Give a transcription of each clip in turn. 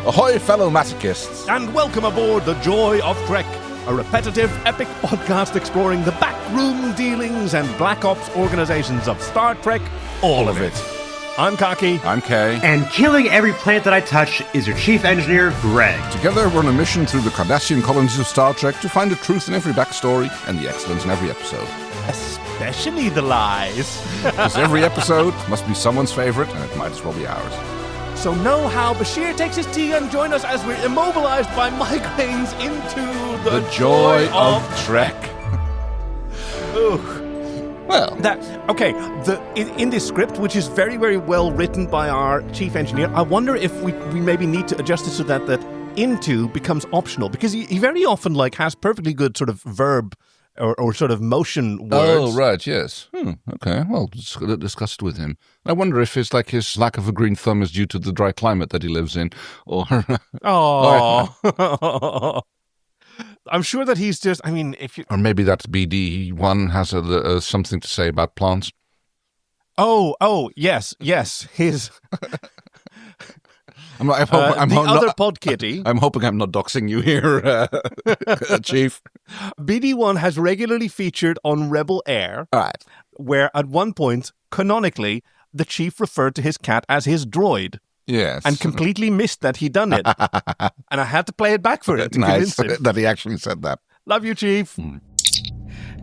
Ahoy, fellow masochists! And welcome aboard The Joy of Trek, a repetitive, epic podcast exploring the backroom dealings and Black Ops organizations of Star Trek, all of it. I'm Kaki. I'm Kay. And killing every planet that I touch is your chief engineer, Greg. Together, we're on a mission through the Cardassian colonies of Star Trek to find the truth in every backstory and the excellence in every episode. Especially the lies. Because every episode must be someone's favorite, and it might as well be ours. So know how Bashir takes his tea and join us as we're immobilized by migraines into the joy of Trek. Ooh. Well, in this script, which is very, very well written by our chief engineer, I wonder if we maybe need to adjust it so that into becomes optional, because he very often has perfectly good sort of verb or sort of motion words. Oh, right, yes. Okay, well, discuss it with him. I wonder if his lack of a green thumb is due to the dry climate that he lives in, or... Oh. I'm sure that he's just, Or maybe that BD1 has something to say about plants. Oh, yes, his... other pod kitty. I'm hoping I'm not doxing you here, Chief. BD1 has regularly featured on Rebel Air, right, where at one point, canonically, the Chief referred to his cat as his droid. Yes. And completely missed that he'd done it. And I had to play it back for him to convince him. That he actually said that. Love you, Chief.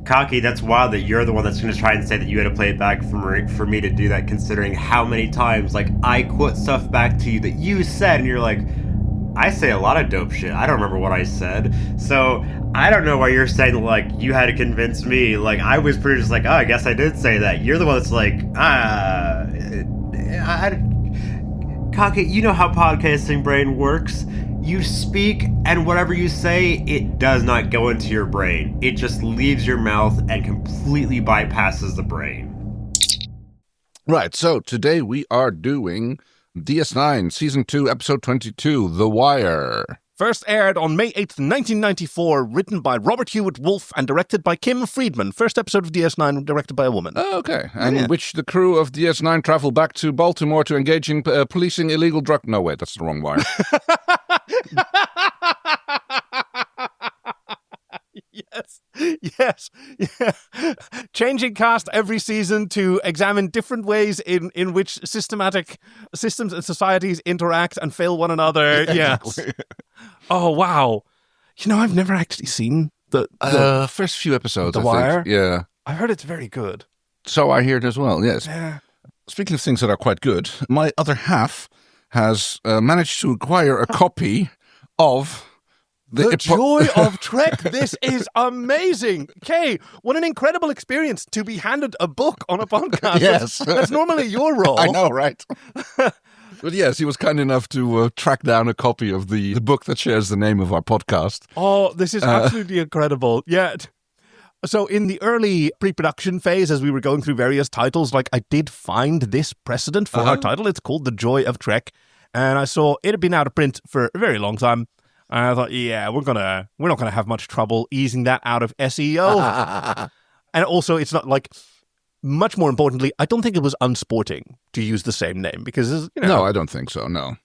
Kaki, that's wild that you're the one that's going to try and say that you had to play it back for me to do that, considering how many times, I quote stuff back to you that you said, and you're like, I say a lot of dope shit. I don't remember what I said. So, I don't know why you're saying, you had to convince me. I was pretty just I guess I did say that. You're the one that's Kaki, you know how podcasting brain works. You speak, and whatever you say, it does not go into your brain. It just leaves your mouth and completely bypasses the brain. Right, so today we are doing DS9, Season 2, Episode 22, The Wire. First aired on May 8th, 1994, written by Robert Hewitt Wolfe and directed by Kim Friedman. First episode of DS9 directed by a woman. Oh, okay. And in which the crew of DS9 travel back to Baltimore to engage in policing illegal drug... No, wait, that's the wrong wire. Yes. Yeah. Changing cast every season to examine different ways in which systematic systems and societies interact and fail one another. Exactly. Yes. Oh, wow. I've never actually seen the first few episodes, The Wire. Yeah. I heard it's very good. So I hear it as well, yes. Yeah. Speaking of things that are quite good, my other half has managed to acquire a copy of... The Joy of Trek. This is amazing. Kay, what an incredible experience to be handed a book on a podcast. Yes. That's normally your role. I know, right? But yes, he was kind enough to track down a copy of the book that shares the name of our podcast. Oh, this is absolutely incredible. Yeah. So in the early pre-production phase, as we were going through various titles, I did find this precedent for our title. It's called The Joy of Trek. And I saw it had been out of print for a very long time. And I thought, we're not gonna have much trouble easing that out of SEO. And also, it's not much more importantly, I don't think it was unsporting to use the same name because No, I don't think so. No.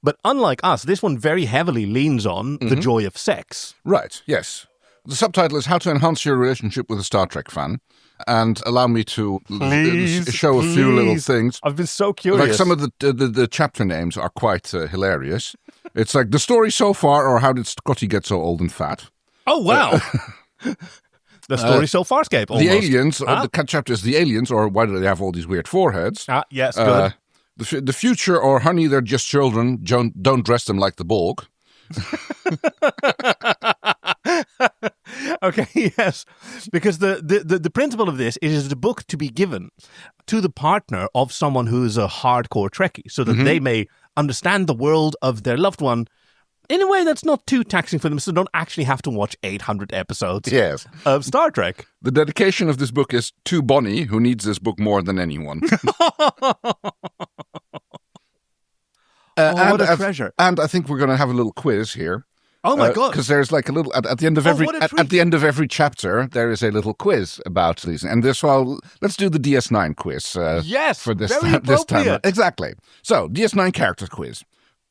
But unlike us, this one very heavily leans on the joy of sex. Right. Yes. The subtitle is How to Enhance Your Relationship with a Star Trek Fan. And allow me to show a few little things. I've been so curious. Some of the chapter names are quite hilarious. It's The Story So Far, or How Did Scotty Get So Old and Fat? Oh, wow. The Story So Farscape, almost. The Aliens, the chapter is The Aliens, or Why Do They Have All These Weird Foreheads? Yes, good. The Future, or Honey, They're Just Children, don't dress them like the Borg. Okay, yes. Because the principle of this is the book to be given to the partner of someone who is a hardcore Trekkie, so that they may understand the world of their loved one in a way that's not too taxing for them, so they don't actually have to watch 800 episodes of Star Trek. The dedication of this book is to Bonnie, who needs this book more than anyone. What a treasure. And I think we're going to have a little quiz here. Oh my God! Because there's a little at the end of every chapter there is a little quiz about these, and this let's do the DS9 quiz. Yes, for this very this time. appropriate. Exactly. So DS9 character quiz.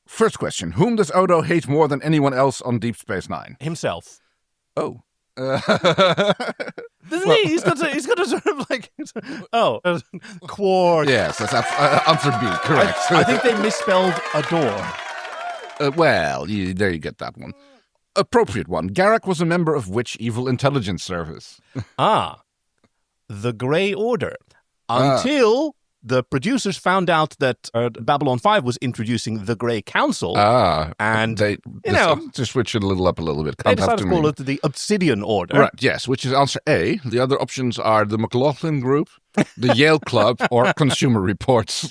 First question. Whom does Odo hate more than anyone else on Deep Space Nine? Himself. Oh. Doesn't he? He's got a sort of like... Quark. Yes, that's answer B. Correct. I think they misspelled adore. There you get that one. Appropriate one. Garak was a member of which evil intelligence service? The Grey Order. Until the producers found out that Babylon 5 was introducing the Grey Council. And they to switch it a little up a little bit. They decided to call it the Obsidian Order. Right, yes, which is answer A. The other options are the McLaughlin Group, the Yale Club, or Consumer Reports.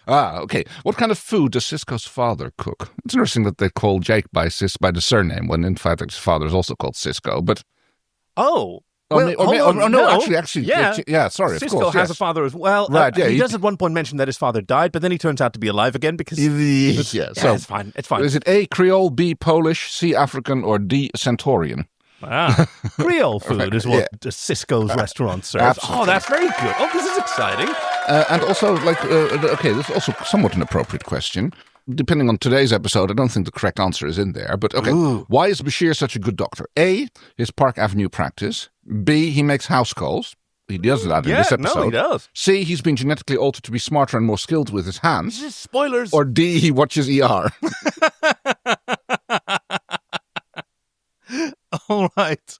Okay. What kind of food does Sisko's father cook? It's interesting that they call Jake by the surname when in fact his father is also called Sisko. But actually, yeah. Sorry, Sisko of course, has a father as well. Right, he does at one point mention that his father died, but then he turns out to be alive again because it's fine. It's fine. Is it A, Creole, B, Polish, C, African, or D, Centaurian? Creole food is what Sisko's restaurant serves. Absolutely. Oh, that's very good. Oh, this is exciting. And also, this is also somewhat an appropriate question. Depending on today's episode, I don't think the correct answer is in there. But okay, Why is Bashir such a good doctor? A, his Park Avenue practice. B, he makes house calls. He does that in this episode. No, he does. C, he's been genetically altered to be smarter and more skilled with his hands. Spoilers. Or D, he watches ER. All right.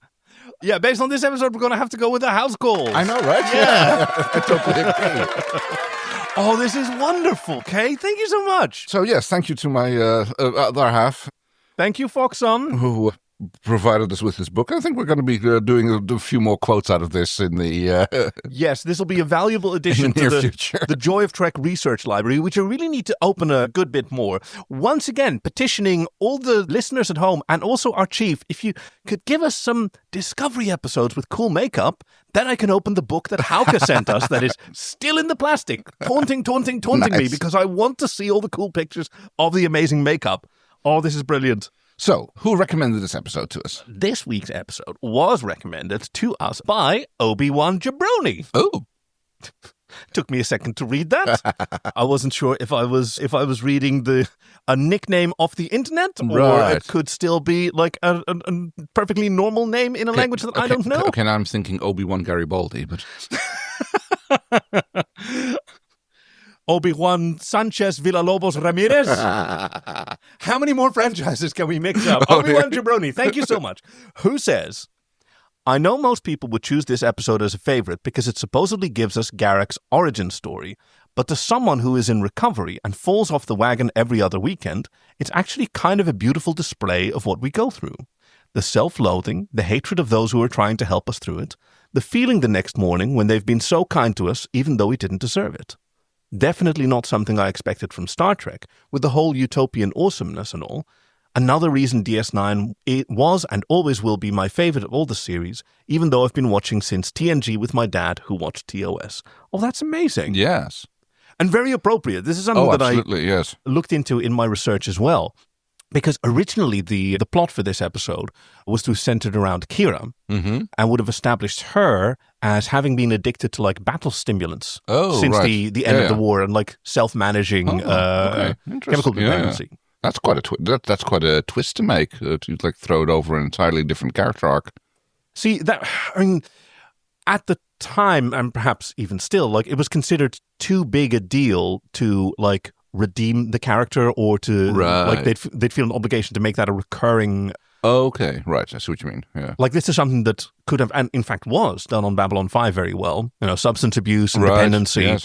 Yeah, based on this episode, we're going to have to go with the house calls. I know, right? Yeah. I totally agree. Oh, this is wonderful, Kay. Thank you so much. So, yes, thank you to my other half. Thank you, Foxon. Who provided us with this book. I think we're going to be doing a few more quotes out of this in the... Yes, this will be a valuable addition to future. The Joy of Trek Research Library, which I really need to open a good bit more. Once again, petitioning all the listeners at home and also our chief, if you could give us some Discovery episodes with cool makeup, then I can open the book that Hauke sent us that is still in the plastic, taunting me because I want to see all the cool pictures of the amazing makeup. Oh, this is brilliant. So, who recommended this episode to us? This week's episode was recommended to us by Obiwanjabroni. Oh. Took me a second to read that. I wasn't sure if I was reading a nickname off the internet, or it could still be like a perfectly normal name in a language that I don't know. Okay, now I'm thinking Obi-Wan Garibaldi, but... Obi-Wan Sanchez Villalobos Ramirez. How many more franchises can we mix up? Obiwanjabroni, thank you so much. Who says, I know most people would choose this episode as a favorite because it supposedly gives us Garak's origin story, but to someone who is in recovery and falls off the wagon every other weekend, it's actually kind of a beautiful display of what we go through. The self-loathing, the hatred of those who are trying to help us through it, the feeling the next morning when they've been so kind to us even though we didn't deserve it. Definitely not something I expected from Star Trek, with the whole utopian awesomeness and all. Another reason DS9 was and always will be my favorite of all the series, even though I've been watching since TNG with my dad, who watched TOS. Oh, that's amazing. Yes. And very appropriate. This is something that I yes. looked into in my research as well. Because originally the plot for this episode was to centered around Kira, and would have established her as having been addicted to like battle stimulants since the end of the war and like self-managing chemical dependency. Yeah. That's quite a that's quite a twist to make, to like throw it over an entirely different character arc. See, at the time, and perhaps even still, like it was considered too big a deal to like redeem the character or to like they'd feel an obligation to make that a recurring. Okay, right. I see what you mean. Yeah, like this is something that could have, and in fact was done on Babylon 5 very well. You know, substance abuse and dependency,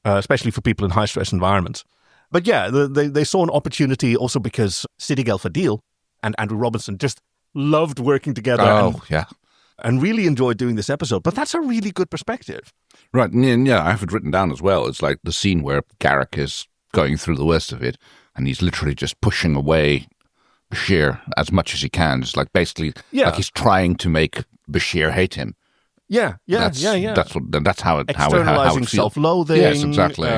especially for people in high stress environments. But yeah, they saw an opportunity also because Sidi Fadil and Andrew Robinson just loved working together. And really enjoyed doing this episode. But that's a really good perspective. Right. Yeah, I have it written down as well. It's like the scene where Garak is going through the worst of it, and he's literally just pushing away Bashir as much as he can. It's like basically like he's trying to make Bashir hate him. Yeah. That's how it externalizing self-loathing. Yes, exactly.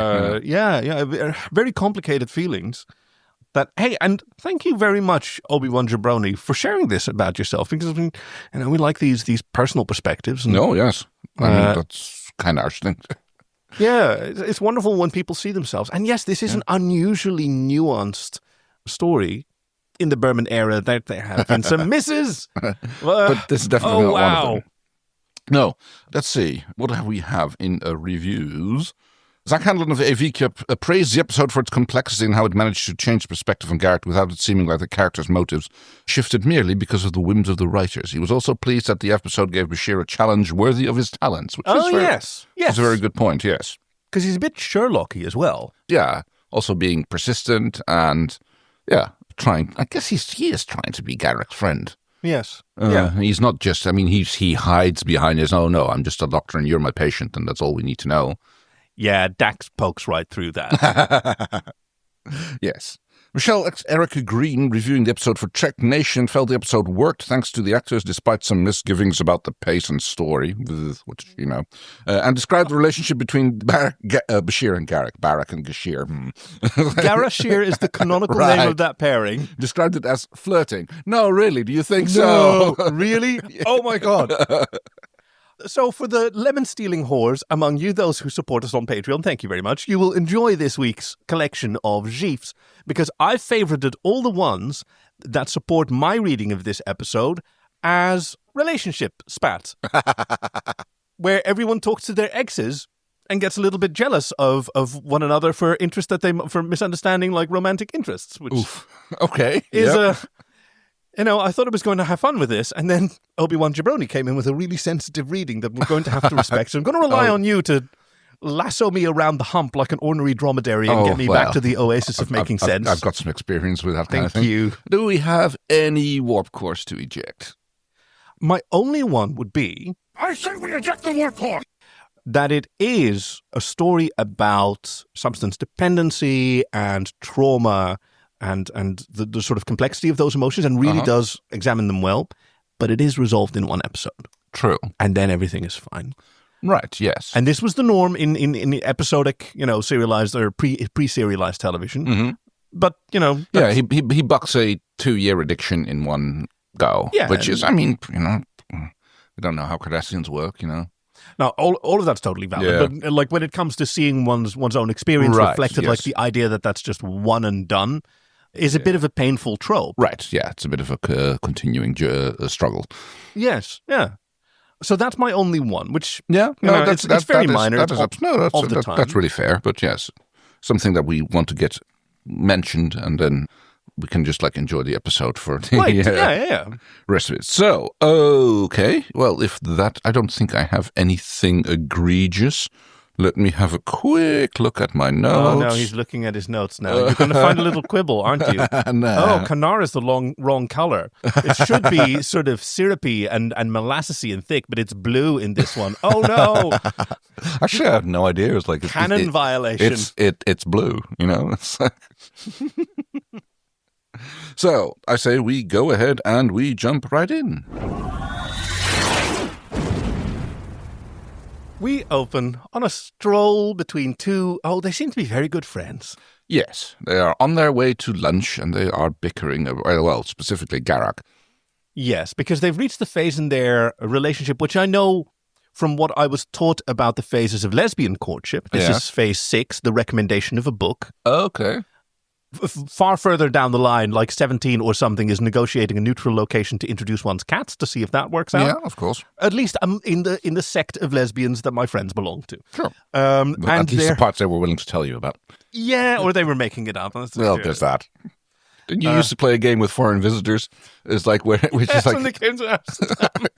Very complicated feelings. Hey, and thank you very much, Obiwanjabroni, for sharing this about yourself, because we like these personal perspectives. And, yes, I mean, that's kind of our thing. Yeah, it's wonderful when people see themselves. And yes, this is an unusually nuanced story. In the Berman era, there have been some misses. But this is definitely not one of them. Wow. No, let's see. What have we have in reviews? Zach Handlin of AV Cup praised the episode for its complexity and how it managed to change perspective on Garak without it seeming like the character's motives shifted merely because of the whims of the writers. He was also pleased that the episode gave Bashir a challenge worthy of his talents. Which is yes. That's a very good point, yes. Because he's a bit Sherlocky as well. Yeah, also being persistent and, trying. I guess he is trying to be Garak's friend. Yes. He's not just, he hides behind his, oh no, I'm just a doctor and you're my patient and that's all we need to know. Yeah, Dax pokes right through that. Yes. Michelle Erica Green, reviewing the episode for Trek Nation, felt the episode worked thanks to the actors despite some misgivings about the pace and story, which, and described the relationship between Bashir and Garak. Barak and Gashir. Garashir is the canonical name of that pairing. Described it as flirting. No, really, do you think so? No, really? Oh my God. So for the lemon-stealing whores among you, those who support us on Patreon, thank you very much. You will enjoy this week's collection of GIFs because I favorited all the ones that support my reading of this episode as relationship spats, where everyone talks to their exes and gets a little bit jealous of one another for misunderstanding like romantic interests, which okay, is I thought I was going to have fun with this, and then Obiwanjabroni came in with a really sensitive reading that we're going to have to respect. So I'm going to rely on you to lasso me around the hump like an ornery dromedary and get me back to the oasis of making sense. I've got some experience with that kind of thing. Thank you. Do we have any warp cores to eject? My only one would be... I say we eject the warp core! That it is a story about substance dependency and trauma and the sort of complexity of those emotions and really does examine them well, but it is resolved in one episode. True. And then everything is fine. Right, yes. And this was the norm in the episodic, serialized or pre-serialized television. Mm-hmm. But, Yeah, he bucks a 2-year addiction in one go, which is, we don't know how Cardassians work, Now, all of that's totally valid, but like when it comes to seeing one's own experience reflected, like the idea that that's just one and done is a bit of a painful trope. Right, yeah, it's a bit of a continuing struggle. Yes, yeah. So that's my only one, which it's very minor. That's really fair, but yes, something that we want to get mentioned, and then we can just enjoy the episode for the rest of it. So, okay, well, if that, I don't think I have anything egregious. Let me have a quick look at my notes. Oh, no, he's looking at his notes now. You're going to find a little quibble, aren't you? No. Oh, Kanar is the wrong color. It should be sort of syrupy and molassesy and thick, but it's blue in this one. Oh, no. Actually, I have no idea. It's like canon violation. It's blue, So, I say we go ahead and we jump right in. We open on a stroll between two, they seem to be very good friends. Yes, they are on their way to lunch and they are bickering, well, specifically Garak. Yes, because they've reached the phase in their relationship, which I know from what I was taught about the phases of lesbian courtship. This is phase 6, the recommendation of a book. Okay. Far further down the line, like 17 or something, is negotiating a neutral location to introduce one's cats to see if that works out. Yeah, of course. At least I'm in the sect of lesbians that my friends belong to. Sure. And at least the parts they were willing to tell you about. Yeah, or they were making it up. Well, there's that. Didn't you used to play a game with foreign visitors? It's like when they came to Amsterdam.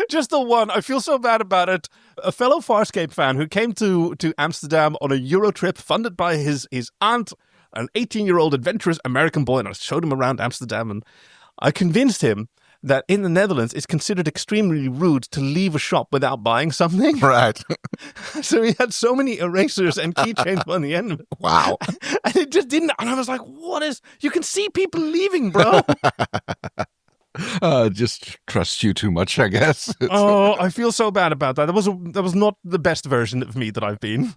Just the one. I feel so bad about it. A fellow Farscape fan who came to Amsterdam on a Euro trip funded by his aunt, an 18-year-old adventurous American boy, and I showed him around Amsterdam, and I convinced him that in the Netherlands it's considered extremely rude to leave a shop without buying something. Right. So he had so many erasers and keychains on the end of it. Wow. And it just didn't, and I was like, you can see people leaving, bro. Just trust you too much, I guess. I feel so bad about that. That was not the best version of me that I've been.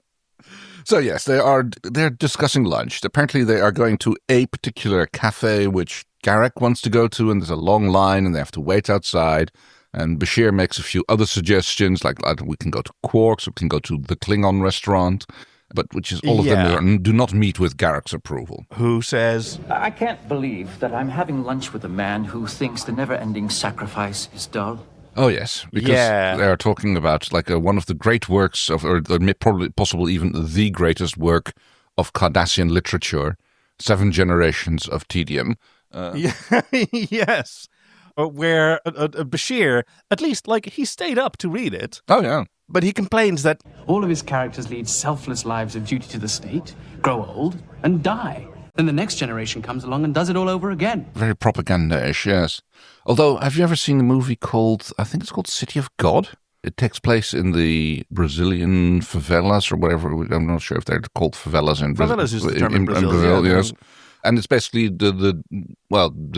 So yes, they're discussing lunch. Apparently they are going to a particular cafe which Garak wants to go to, and there's a long line and they have to wait outside. And Bashir makes a few other suggestions, like we can go to Quark's, we can go to the Klingon restaurant, but which is all of them do not meet with Garak's approval. Who says, I can't believe that I'm having lunch with a man who thinks the never-ending sacrifice is dull. Oh, yes, because they are talking about like one of the great works of, or probably possible even the greatest work of Cardassian literature, 7 Generations of Tedium. Yes, where Bashir, at least, like, he stayed up to read it. Oh, yeah. But he complains that all of his characters lead selfless lives of duty to the state, grow old, and die. Then the next generation comes along and does it all over again. Very propaganda-ish, yes. Although, have you ever seen a movie called, I think it's called City of God? It takes place in the Brazilian favelas or whatever. I'm not sure if they're called favelas in Brazil. Favelas is the term in Brazil, yes. And it's basically the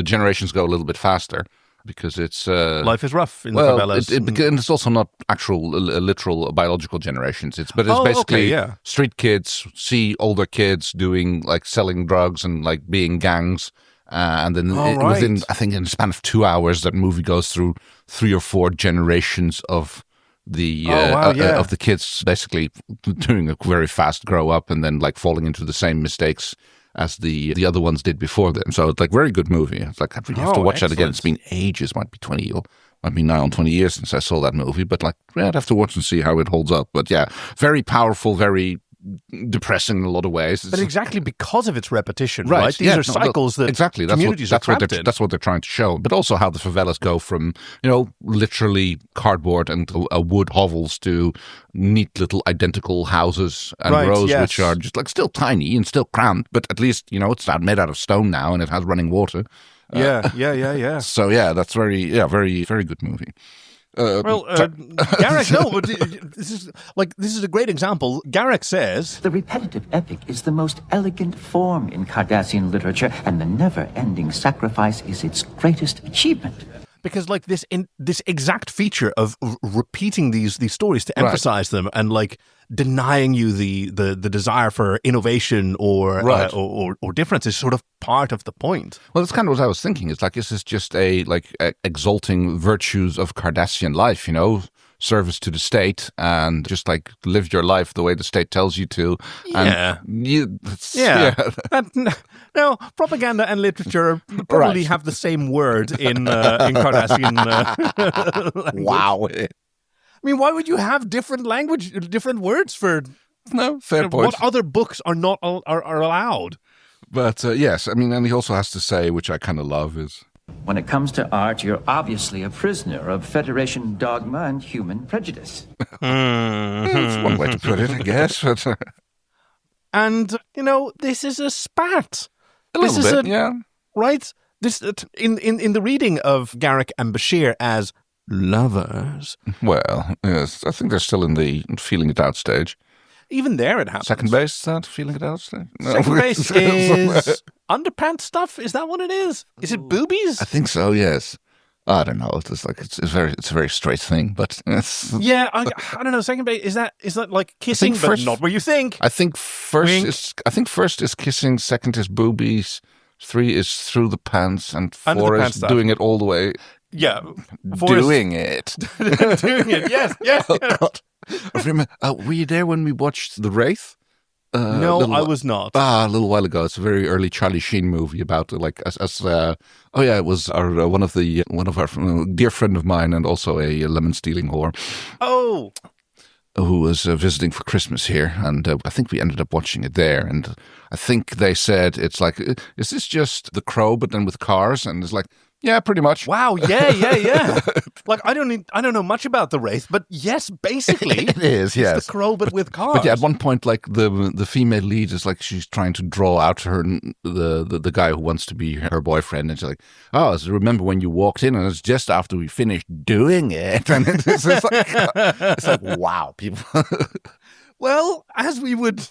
generations go a little bit faster. Because it's life is rough in the favelas. And it's also not actual literal biological generations. It's basically street kids see older kids doing like selling drugs and like being gangs, and then within, I think, in the span of 2 hours, that movie goes through 3 or 4 generations of the of the kids basically doing a very fast grow up and then like falling into the same mistakes as the other ones did before them. So it's like very good movie. It's like I really have to watch that again. It's been ages, might be 20 or might be now on 20 years since I saw that movie, but like I'd have to watch and see how it holds up. But yeah, very powerful, very depressing in a lot of ways. But exactly because of its repetition, right? These are cycles that communities are trapped in. That's what they're trying to show. But also how the favelas go from, literally cardboard and wood hovels to neat little identical houses and rows, which are just like still tiny and still cramped, but at least, it's made out of stone now and it has running water. Yeah. So yeah, that's very, very good movie. Garak, no, but this is a great example. Garak says, the repetitive epic is the most elegant form in Cardassian literature, and the never-ending sacrifice is its greatest achievement. Because like this exact feature of repeating these stories to emphasize them and like denying you the desire for innovation or difference is sort of part of the point. Well, that's kind of what I was thinking. It's like, this is just exalting virtues of Cardassian life, service to the state and just like live your life the way the state tells you to. Now, propaganda and literature probably have the same word in Cardassian language. Wow. I mean, why would you have different words for? No, fair point. What other books are not are allowed? But yes, I mean, and he also has to say, which I kind of love, is when it comes to art, you're obviously a prisoner of Federation dogma and human prejudice. That's one way to put it, I guess. But, and this is a spat. A little bit, yeah. Right? This in the reading of Garak and Bashir as lovers. Well, yes, I think they're still in the feeling it out stage. Even there it happens. Second base, is that feeling it out stage? No. Second base is underpants stuff? Is that what it is? Is it boobies? I think so, yes. I don't know. It's a very straight thing, but yeah, I don't know. Second base is that like kissing, but not what you think. I think first is kissing, second is boobies, 3 is through the pants, and 4 is doing it all the way. Yeah, doing it. Doing it. Yes. Oh, God. I remember, were you there when we watched The Wraith? No, I was not. A little while ago. It's a very early Charlie Sheen movie about it was one of our dear friend of mine and also a lemon stealing whore. Oh. Who was visiting for Christmas here, and I think we ended up watching it there. And I think they said it's like, is this just The Crow but then with cars? And it's like, yeah, pretty much. Wow, yeah. Like I don't know much about The Wraith, but yes, basically it is. Yes, it's The Crow but with cars. But yeah, at one point, like the female lead is like she's trying to draw out the guy who wants to be her boyfriend, and she's like, "Oh, so remember when you walked in, and it's just after we finished doing it." And it's like wow, people. Well, as we would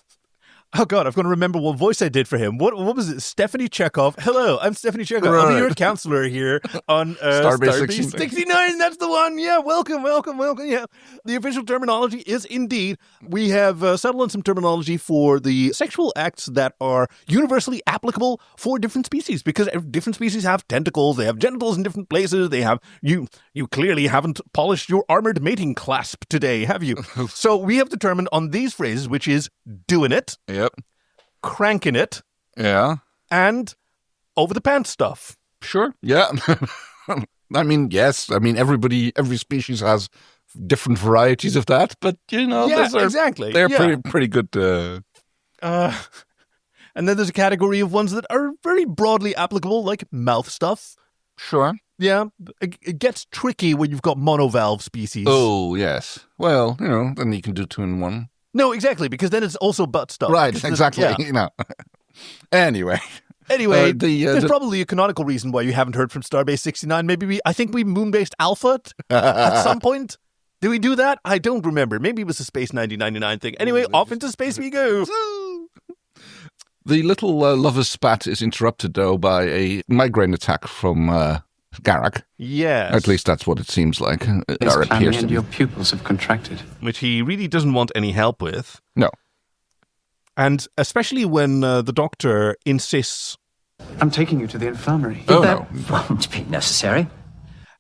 Oh, God, I've got to remember what voice I did for him. What was it? Stephanie Chekhov. Hello, I'm Stephanie Chekhov. I'll be your counselor here on Starbase 69. That's the one. Yeah, welcome. Yeah, the official terminology is indeed, we have settled on some terminology for the sexual acts that are universally applicable for different species, because different species have tentacles, they have genitals in different places, they have, you clearly haven't polished your armored mating clasp today, have you? So we have determined on these phrases, which is doing it, Yep. cranking it, Yeah. and over the pants stuff. Sure. Yeah. I mean, yes. I mean, every species has different varieties of that, but those are, exactly. They're pretty good. And then there's a category of ones that are very broadly applicable, like mouth stuff. Sure. Yeah, it gets tricky when you've got monovalve species. Oh, yes. Well, then you can do 2 in 1. No, exactly, because then it's also butt stuff. Right, exactly. Yeah. Anyway, there's probably a canonical reason why you haven't heard from Starbase 69. I think we moon-based Alpha at some point. Did we do that? I don't remember. Maybe it was a Space 9099 thing. Anyway, off into space we go. The little lover's spat is interrupted, though, by a migraine attack from Garak. Yes. At least that's what it seems like. And your pupils have contracted. Which he really doesn't want any help with. No. And especially when the doctor insists... I'm taking you to the infirmary. Oh, That won't be necessary.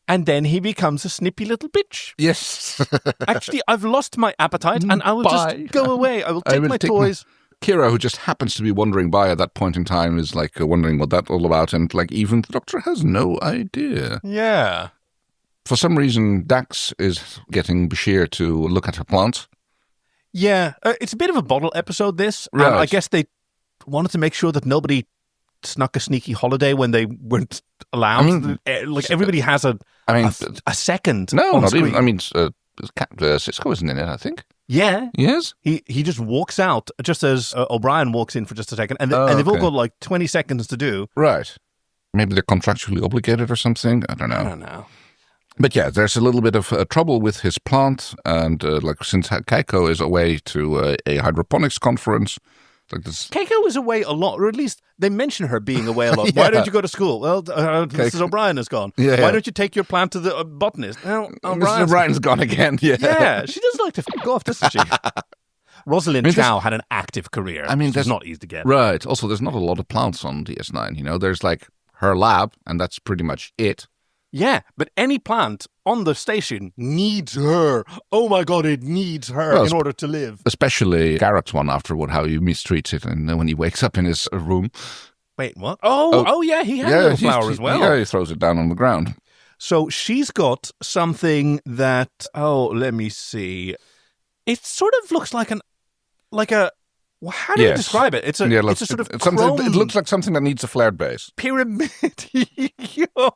And then he becomes a snippy little bitch. Yes. Actually, I've lost my appetite and I will just go away. I will take my toys. Kira, who just happens to be wandering by at that point in time, is like wondering what that's all about. And even the doctor has no idea. Yeah. For some reason, Dax is getting Bashir to look at her plant. Yeah. It's a bit of a bottle episode, this. Right. And I guess they wanted to make sure that nobody snuck a sneaky holiday when they weren't allowed. I mean, everybody has a second. No, on not screen. even. I mean, Cisco isn't in it, I think. Yeah. Yes? He just walks out just as O'Brien walks in for just a second. And they've all got 20 seconds to do. Right. Maybe they're contractually obligated or something. I don't know. But yeah, there's a little bit of trouble with his plant. And since Keiko is away to a hydroponics conference, Keiko was away a lot, or at least they mention her being away a lot. Why don't you go to school? Well, Mrs. O'Brien is gone. Yeah, Why don't you take your plant to the botanist? Well, Mrs. O'Brien's gone again. Yeah, she does like to f*** off, doesn't she? Rosalind Chow had an active career. I mean, it's not easy to get. Right. Also, there's not a lot of plants on DS9. There's her lab, and that's pretty much it. Yeah, but any plant on the station needs her. Oh my God, it needs her in order to live. Especially Garak's one after how he mistreats it, and when he wakes up in his room. Wait, what? Oh yeah, he has a little flower as well. Yeah, he throws it down on the ground. So she's got something that, let me see. It sort of looks like how do you describe it? It's a sort of chrome... It looks like something that needs a flared base. Pyramid.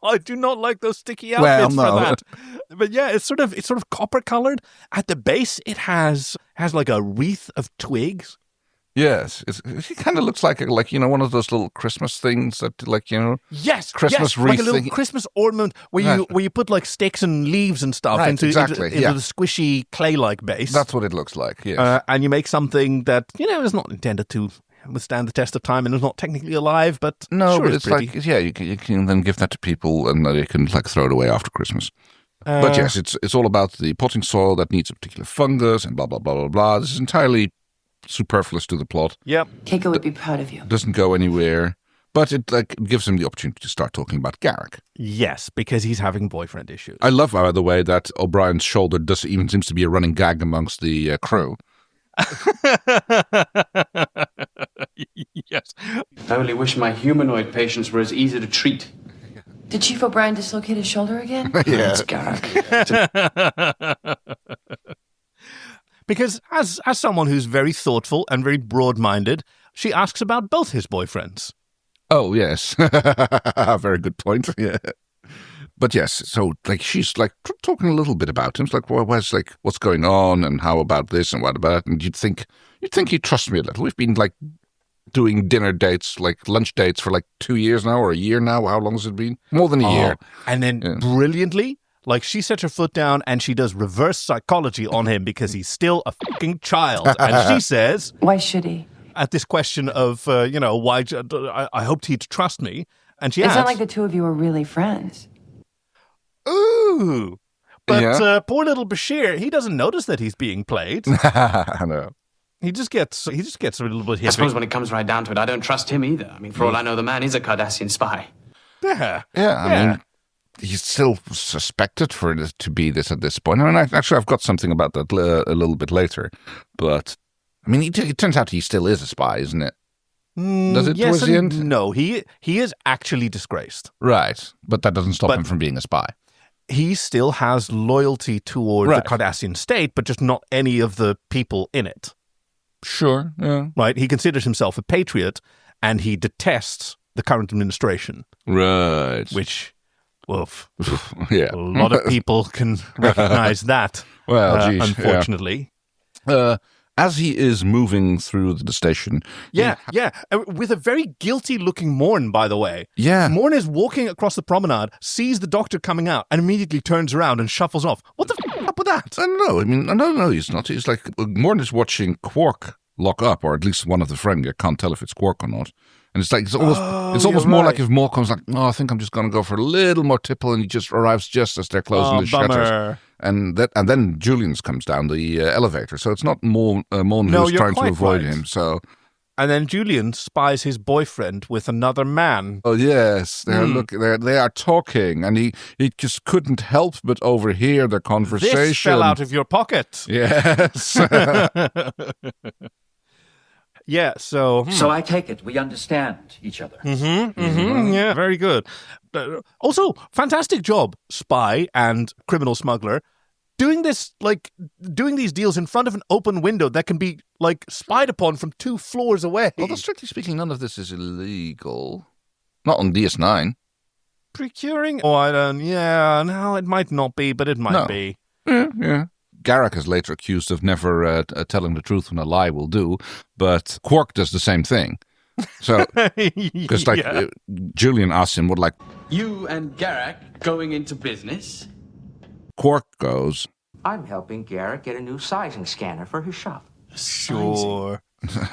I do not like those sticky outfits for that. But yeah, it's sort of copper colored. At the base, it has like a wreath of twigs. Yes, it kind of looks like one of those little Christmas things that yes, Christmas wreath, like a little thing. Christmas ornament where you put sticks and leaves and stuff into the squishy clay-like base. That's what it looks like. Yes, and you make something that is not intended to withstand the test of time and is not technically alive, but but it's pretty. you can then give that to people and they can throw it away after Christmas. But yes, it's all about the potting soil that needs a particular fungus and blah blah blah blah blah. This is entirely superfluous to the plot. Yep. Keiko would be proud of you. Doesn't go anywhere, but it gives him the opportunity to start talking about Garak. Yes, because he's having boyfriend issues. I love, by the way, that O'Brien's shoulder even seems to be a running gag amongst the crew. Yes. I only wish my humanoid patients were as easy to treat. Did Chief O'Brien dislocate his shoulder again? Yeah. It's Garak. Because as someone who's very thoughtful and very broad-minded, she asks about both his boyfriends. Oh, yes. Very good point. Yeah. But yes, so she's talking a little bit about him. It's what's going on and how about this and what about it? And you'd think he'd trust me a little. We've been doing dinner dates, lunch dates for 2 years now or a year now. How long has it been? More than a year. And then brilliantly, she sets her foot down and she does reverse psychology on him because he's still a fucking child. And she says... Why should he? at this question of, why I hoped he'd trust me. And she It's adds, not like the two of you are really friends. ooh. But poor little Bashir, he doesn't notice that he's being played. I know. He just gets a little bit hippie. I suppose when it comes right down to it, I don't trust him either. I mean, for all I know, the man is a Cardassian spy. Yeah. I mean, he's still suspected for it to be this at this point. I mean, I've got something about that a little bit later. But, I mean, it turns out he still is a spy, isn't it? Does it yes towards the and end? no, he is actually disgraced. Right. But that doesn't stop him from being a spy. He still has loyalty toward the Cardassian state, but just not any of the people in it. Sure, yeah. Right? He considers himself a patriot, and he detests the current administration. Right. Which, woof. Yeah. A lot of people can recognize that, Well, geez, unfortunately. As he is moving through the station... Yeah. With a very guilty-looking Morn, by the way. Yeah. Morn is walking across the promenade, sees the Doctor coming out, and immediately turns around and shuffles off. What the f*** up with that? I don't know. I mean, no, he's not. He's like, Morn is watching Quark lock up, or at least one of the Ferengi. I can't tell if it's Quark or not. And it's like, it's almost more like if Mork comes like, I think I'm just going to go for a little more tipple, and he just arrives just as they're closing the shutters. And then Julian's comes down the elevator. So it's not Morn who's trying to avoid him. So. And then Julian spies his boyfriend with another man. Oh yes, they are talking, and he just couldn't help but overhear the conversation. This fell out of your pocket. Yes. Yeah, so... So I take it we understand each other. Yeah, very good. Also, fantastic job, spy and criminal smuggler, doing these deals in front of an open window that can be, spied upon from 2 floors away. Although, strictly speaking, none of this is illegal. Not on DS9. Procuring? Oh, I don't... Yeah, no, it might not be, but it might be. Yeah. Garak is later accused of never telling the truth when a lie will do, but Quark does the same thing. So, because Julian asks him, You and Garak going into business? Quark goes, I'm helping Garak get a new sizing scanner for his shop. Sure.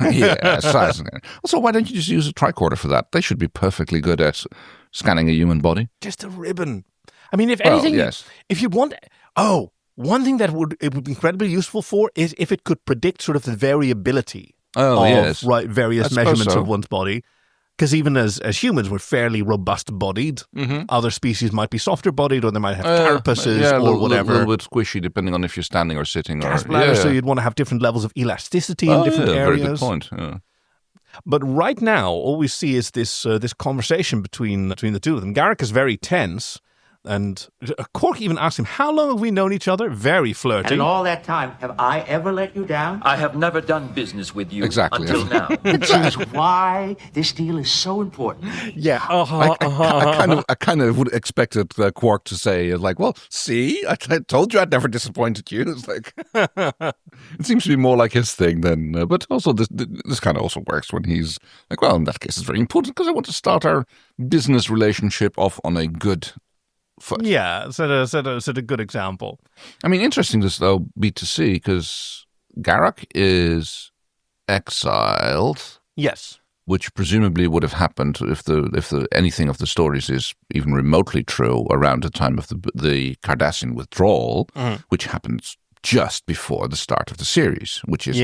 Yeah, sizing it. Also, why don't you just use a tricorder for that? They should be perfectly good at scanning a human body. Just a ribbon. I mean, if anything, yes. If you want... Oh, one thing that it would be incredibly useful for is if it could predict sort of the variability of various measurements of one's body. Because even as humans, we're fairly robust-bodied. Other species might be softer-bodied, or they might have carapaces or whatever. A little bit squishy, depending on if you're standing or sitting. Gas bladder, so you'd want to have different levels of elasticity in different areas. Very good point. Yeah. But right now, all we see is this conversation between the two of them. Garak is very tense. And Quark even asks him, how long have we known each other? Very flirty. And in all that time, have I ever let you down? I have never done business with you until now. Which is why this deal is so important. Yeah. I kind of would expected Quark to say, well, see, I told you I'd never disappointed you. It's like, it seems to be more like his thing than, but also this kind of also works when he's like, well, in that case, it's very important because I want to start our business relationship off on a good foot. Yeah, set a good example. I mean, interesting this though be to see because Garak is exiled. Yes, which presumably would have happened if the anything of the stories is even remotely true around the time of the Cardassian withdrawal, which happens just before the start of the series, which is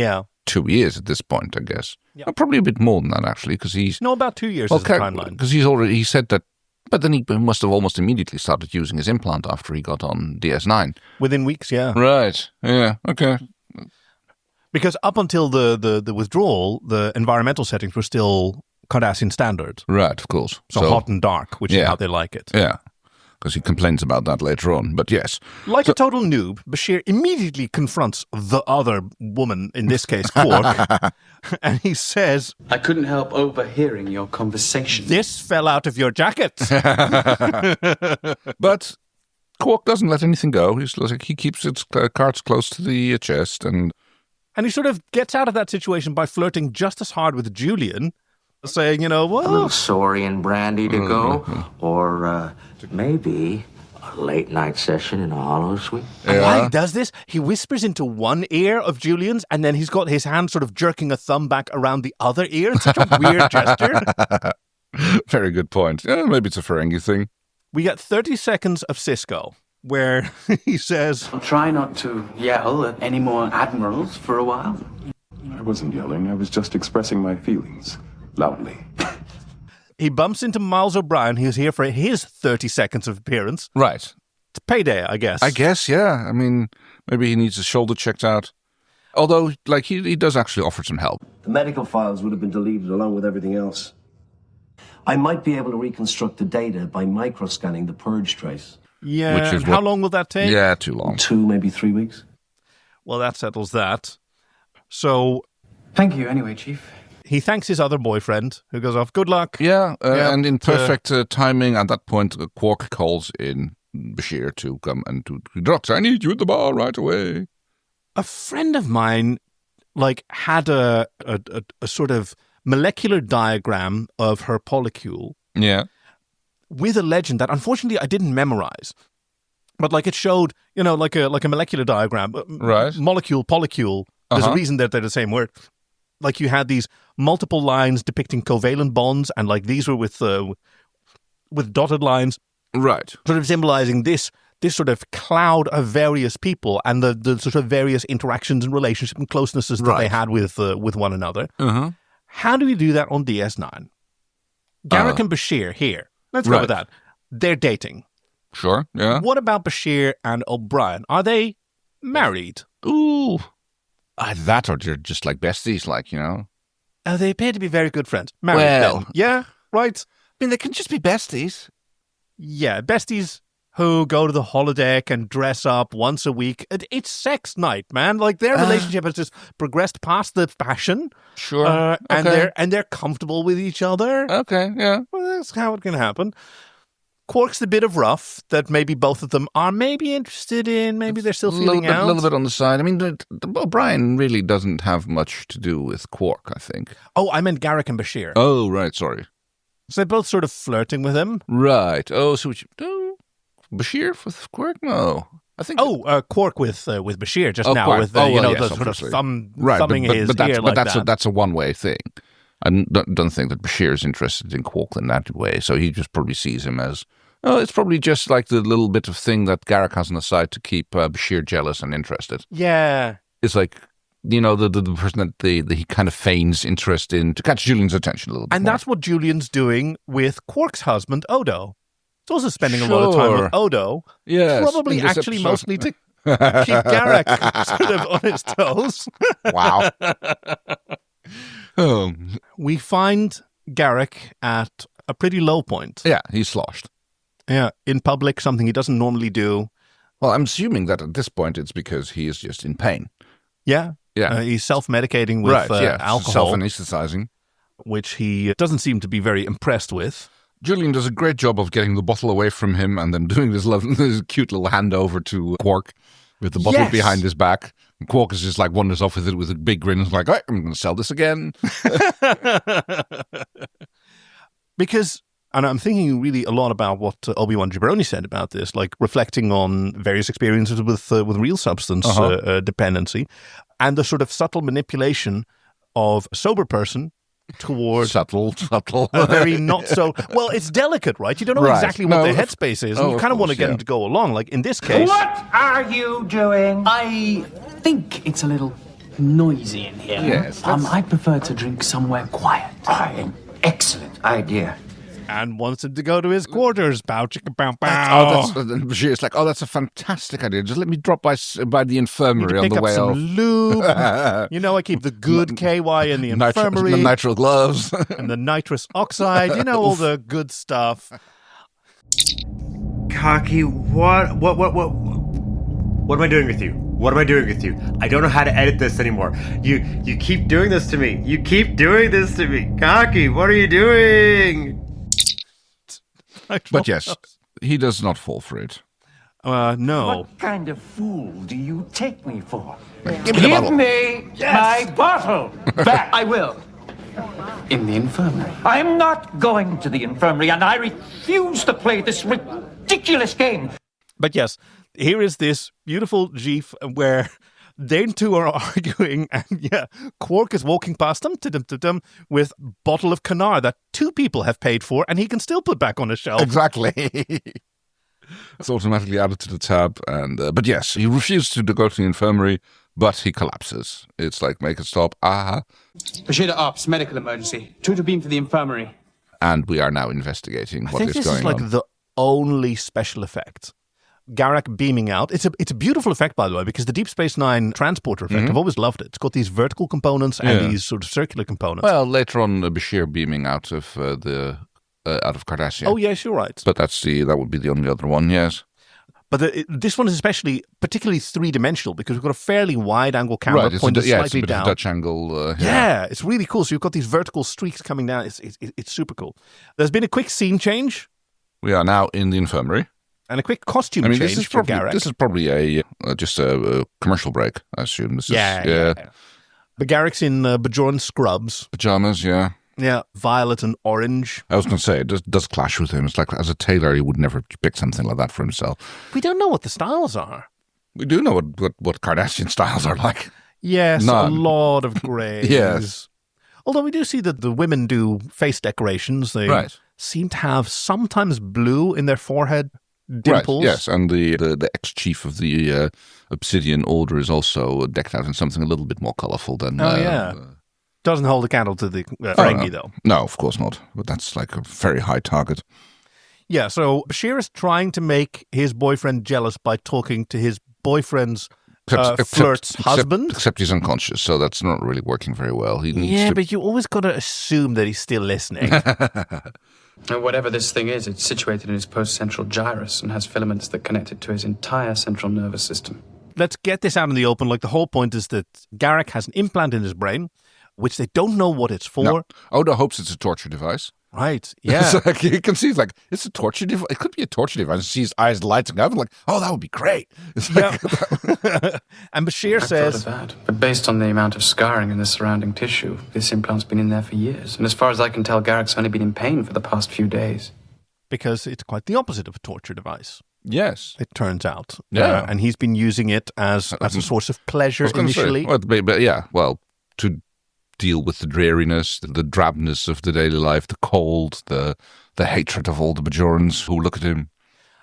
2 years at this point, I guess. Yeah. Well, probably a bit more than that actually, because he's about 2 years is the timeline. Because he said that. But then he must have almost immediately started using his implant after he got on DS9. Within weeks, yeah. Right. Yeah. Okay. Because up until the withdrawal, the environmental settings were still Cardassian standard. Right, of course. So hot and dark, which is how they like it. Yeah. Because he complains about that later on. But yes. Like a total noob, Bashir immediately confronts the other woman, in this case, Quark, and he says, I couldn't help overhearing your conversation. This fell out of your jacket. But Quark doesn't let anything go. He keeps his cards close to the chest. And he sort of gets out of that situation by flirting just as hard with Julian, saying, well... A little Saurian brandy to go, or maybe A late night session in a hollow suite? And while he does this, he whispers into one ear of Julian's, and then he's got his hand sort of jerking a thumb back around the other ear. It's such a weird gesture. Very good point. Yeah, maybe it's a Ferengi thing. We get 30 seconds of Cisco, where he says, I'll try not to yell at any more admirals for a while. I wasn't yelling. I was just expressing my feelings loudly. he bumps into Miles O'Brien, who's here for his 30 seconds of appearance. Right. It's payday, I guess. I guess, yeah. I mean, maybe he needs his shoulder checked out. Although, like, he does actually offer some help. The medical files would have been deleted along with everything else. I might be able to reconstruct the data by microscanning the purge trace. Yeah, Which is how long will that take? Yeah, too long. 2, maybe 3 weeks. Well, that settles that. So... Thank you anyway, Chief. He thanks his other boyfriend, who goes off, good luck. Yeah, and in perfect timing, at that point, Quark calls in Bashir to come and to Doctor, I need you at the bar right away. A friend of mine, like, had a sort of molecular diagram of her polycule. Yeah. With a legend that, unfortunately, I didn't memorize. But, like, it showed, you know, like a molecular diagram. Right. Molecule, polycule. There's a reason that they're the same word. Like, you had these multiple lines depicting covalent bonds, and, like, these were with dotted lines. Right. Sort of symbolizing this sort of cloud of various people and the sort of various interactions and relationships and closenesses that they had with one another. Uh-huh. How do we do that on DS9? Garak and Bashir here. Let's go with that. They're dating. Sure, yeah. What about Bashir and O'Brien? Are they married? Ooh. That or they're just like besties, like, you know. Oh, they appear to be very good friends. Married then. Yeah, right. I mean, they can just be besties. Yeah, besties who go to the holodeck and dress up once a week. It's sex night, man. Like, their relationship has just progressed past the passion. Sure. And they're comfortable with each other. Okay, yeah. Well, that's how it can happen. Quark's the bit of rough that maybe both of them are maybe interested in. Maybe they're still feeling out. A little bit on the side. I mean, O'Brien really doesn't have much to do with Quark, I think. Oh, I meant Garak and Bashir. Oh, right, sorry. So they're both sort of flirting with him. Right. Oh, so Bashir with Quark? No. I think. Quark with Bashir just now Quark. with yes, sort of thumbing but his that's, ear but like that. That's a one-way thing. I don't think that Bashir is interested in Quark in that way. So he just probably sees him as, it's probably just like the little bit of thing that Garak has on the side to keep Bashir jealous and interested. Yeah. It's like, you know, the person that he kind of feigns interest in to catch Julian's attention a little bit. And more. that's what Julian's doing with Quark's husband, Odo. He's also spending a lot of time with Odo. Yes. Probably actually mostly to keep Garak sort of on his toes. Wow. We find Garak at a pretty low point. Yeah, he's sloshed. Yeah, in public, something he doesn't normally do. Well, I'm assuming that at this point it's because he is just in pain. Yeah. Yeah. He's self-medicating with alcohol. Self-anesthetizing. Which he doesn't seem to be very impressed with. Julian does a great job of getting the bottle away from him and then doing this cute little handover to Quark with the bottle behind his back. And Quark is just like wanders off with it with a big grin. It's like, all right, I'm going to sell this again. Because, and I'm thinking really a lot about what Obiwanjabroni said about this, like reflecting on various experiences with real substance dependency and the sort of subtle manipulation of a sober person towards subtle a very not so well. It's delicate, right? You don't know exactly what their headspace is, and you kind of want to get them to go along. Like in this case, What are you doing? I think it's a little noisy in here. Yes, I prefer to drink somewhere quiet. An excellent idea. and wants him to go to his quarters. Bow chicka bow Oh, bow. Bashir's like, that's a fantastic idea. Just let me drop by the infirmary on the way some off. lube. You know, I keep the good KY in the infirmary. The nitrile gloves. And the nitrous oxide. You know, all the good stuff. Cocky, what am I doing with you? What am I doing with you? I don't know how to edit this anymore. You keep doing this to me. You keep doing this to me. Cocky, what are you doing? But yes, he does not fall for it. No. What kind of fool do you take me for? Give me the bottle. me my bottle back. I will. In the infirmary. I'm not going to the infirmary, and I refuse to play this ridiculous game. But yes, here is this beautiful GIF where they two are arguing, and Quark is walking past them with a bottle of Canar that two people have paid for, and he can still put back on his shelf. Exactly. It's automatically added to the tab, but yes, he refuses to go to the infirmary, but he collapses. It's like, make it stop. Bashir to ops, medical emergency. Tutor beam for the infirmary. And we are now investigating what is going on. I think this is like the only special effect. Garak beaming out. It's a beautiful effect, by the way, because the Deep Space Nine transporter effect, I've always loved it. It's got these vertical components and these sort of circular components. Well, later on, Bashir beaming out of Cardassia. Oh, yes, you're right. But that would be the only other one, yes. But this one is particularly three-dimensional because we've got a fairly wide-angle camera pointed slightly down. It's a Dutch angle. Yeah, it's really cool. So you've got these vertical streaks coming down. It's super cool. There's been a quick scene change. We are now in the infirmary. And a quick costume change for Garak. This is probably just a commercial break, I assume. But Garak's in Bajoran scrubs. Pajamas, yeah. Yeah, violet and orange. I was going to say, it does clash with him. It's like, as a tailor, he would never pick something like that for himself. We don't know what the styles are. We do know what Cardassian styles are like. Yes, a lot of greys. Yes. Although we do see that the women do face decorations. They seem to have sometimes blue in their forehead dimples. Right, yes, and the ex-chief of the Obsidian Order is also decked out in something a little bit more colourful than... Doesn't hold a candle to the Ferengi, though. No, of course not. But that's like a very high target. Yeah, so Bashir is trying to make his boyfriend jealous by talking to his boyfriend's flirt's husband. Except he's unconscious, so that's not really working very well. He needs to... but you always got to assume that he's still listening. And whatever this thing is, it's situated in his post-central gyrus and has filaments that connect it to his entire central nervous system. Let's get this out in the open. Like, the whole point is that Garak has an implant in his brain, which they don't know what it's for. No. Odo hopes it's a torture device. Right, yeah. So, like, you can see, it's like, it's a torture device. It could be a torture device. You see his eyes lighting up and like, oh, that would be great. And Bashir says... thought of that, but based on the amount of scarring in the surrounding tissue, this implant's been in there for years. And as far as I can tell, Garak's only been in pain for the past few days. Because it's quite the opposite of a torture device. Yes. It turns out. Yeah. And he's been using it as a source of pleasure initially. To deal with the dreariness, the drabness of the daily life, the cold, the hatred of all the Bajorans who look at him.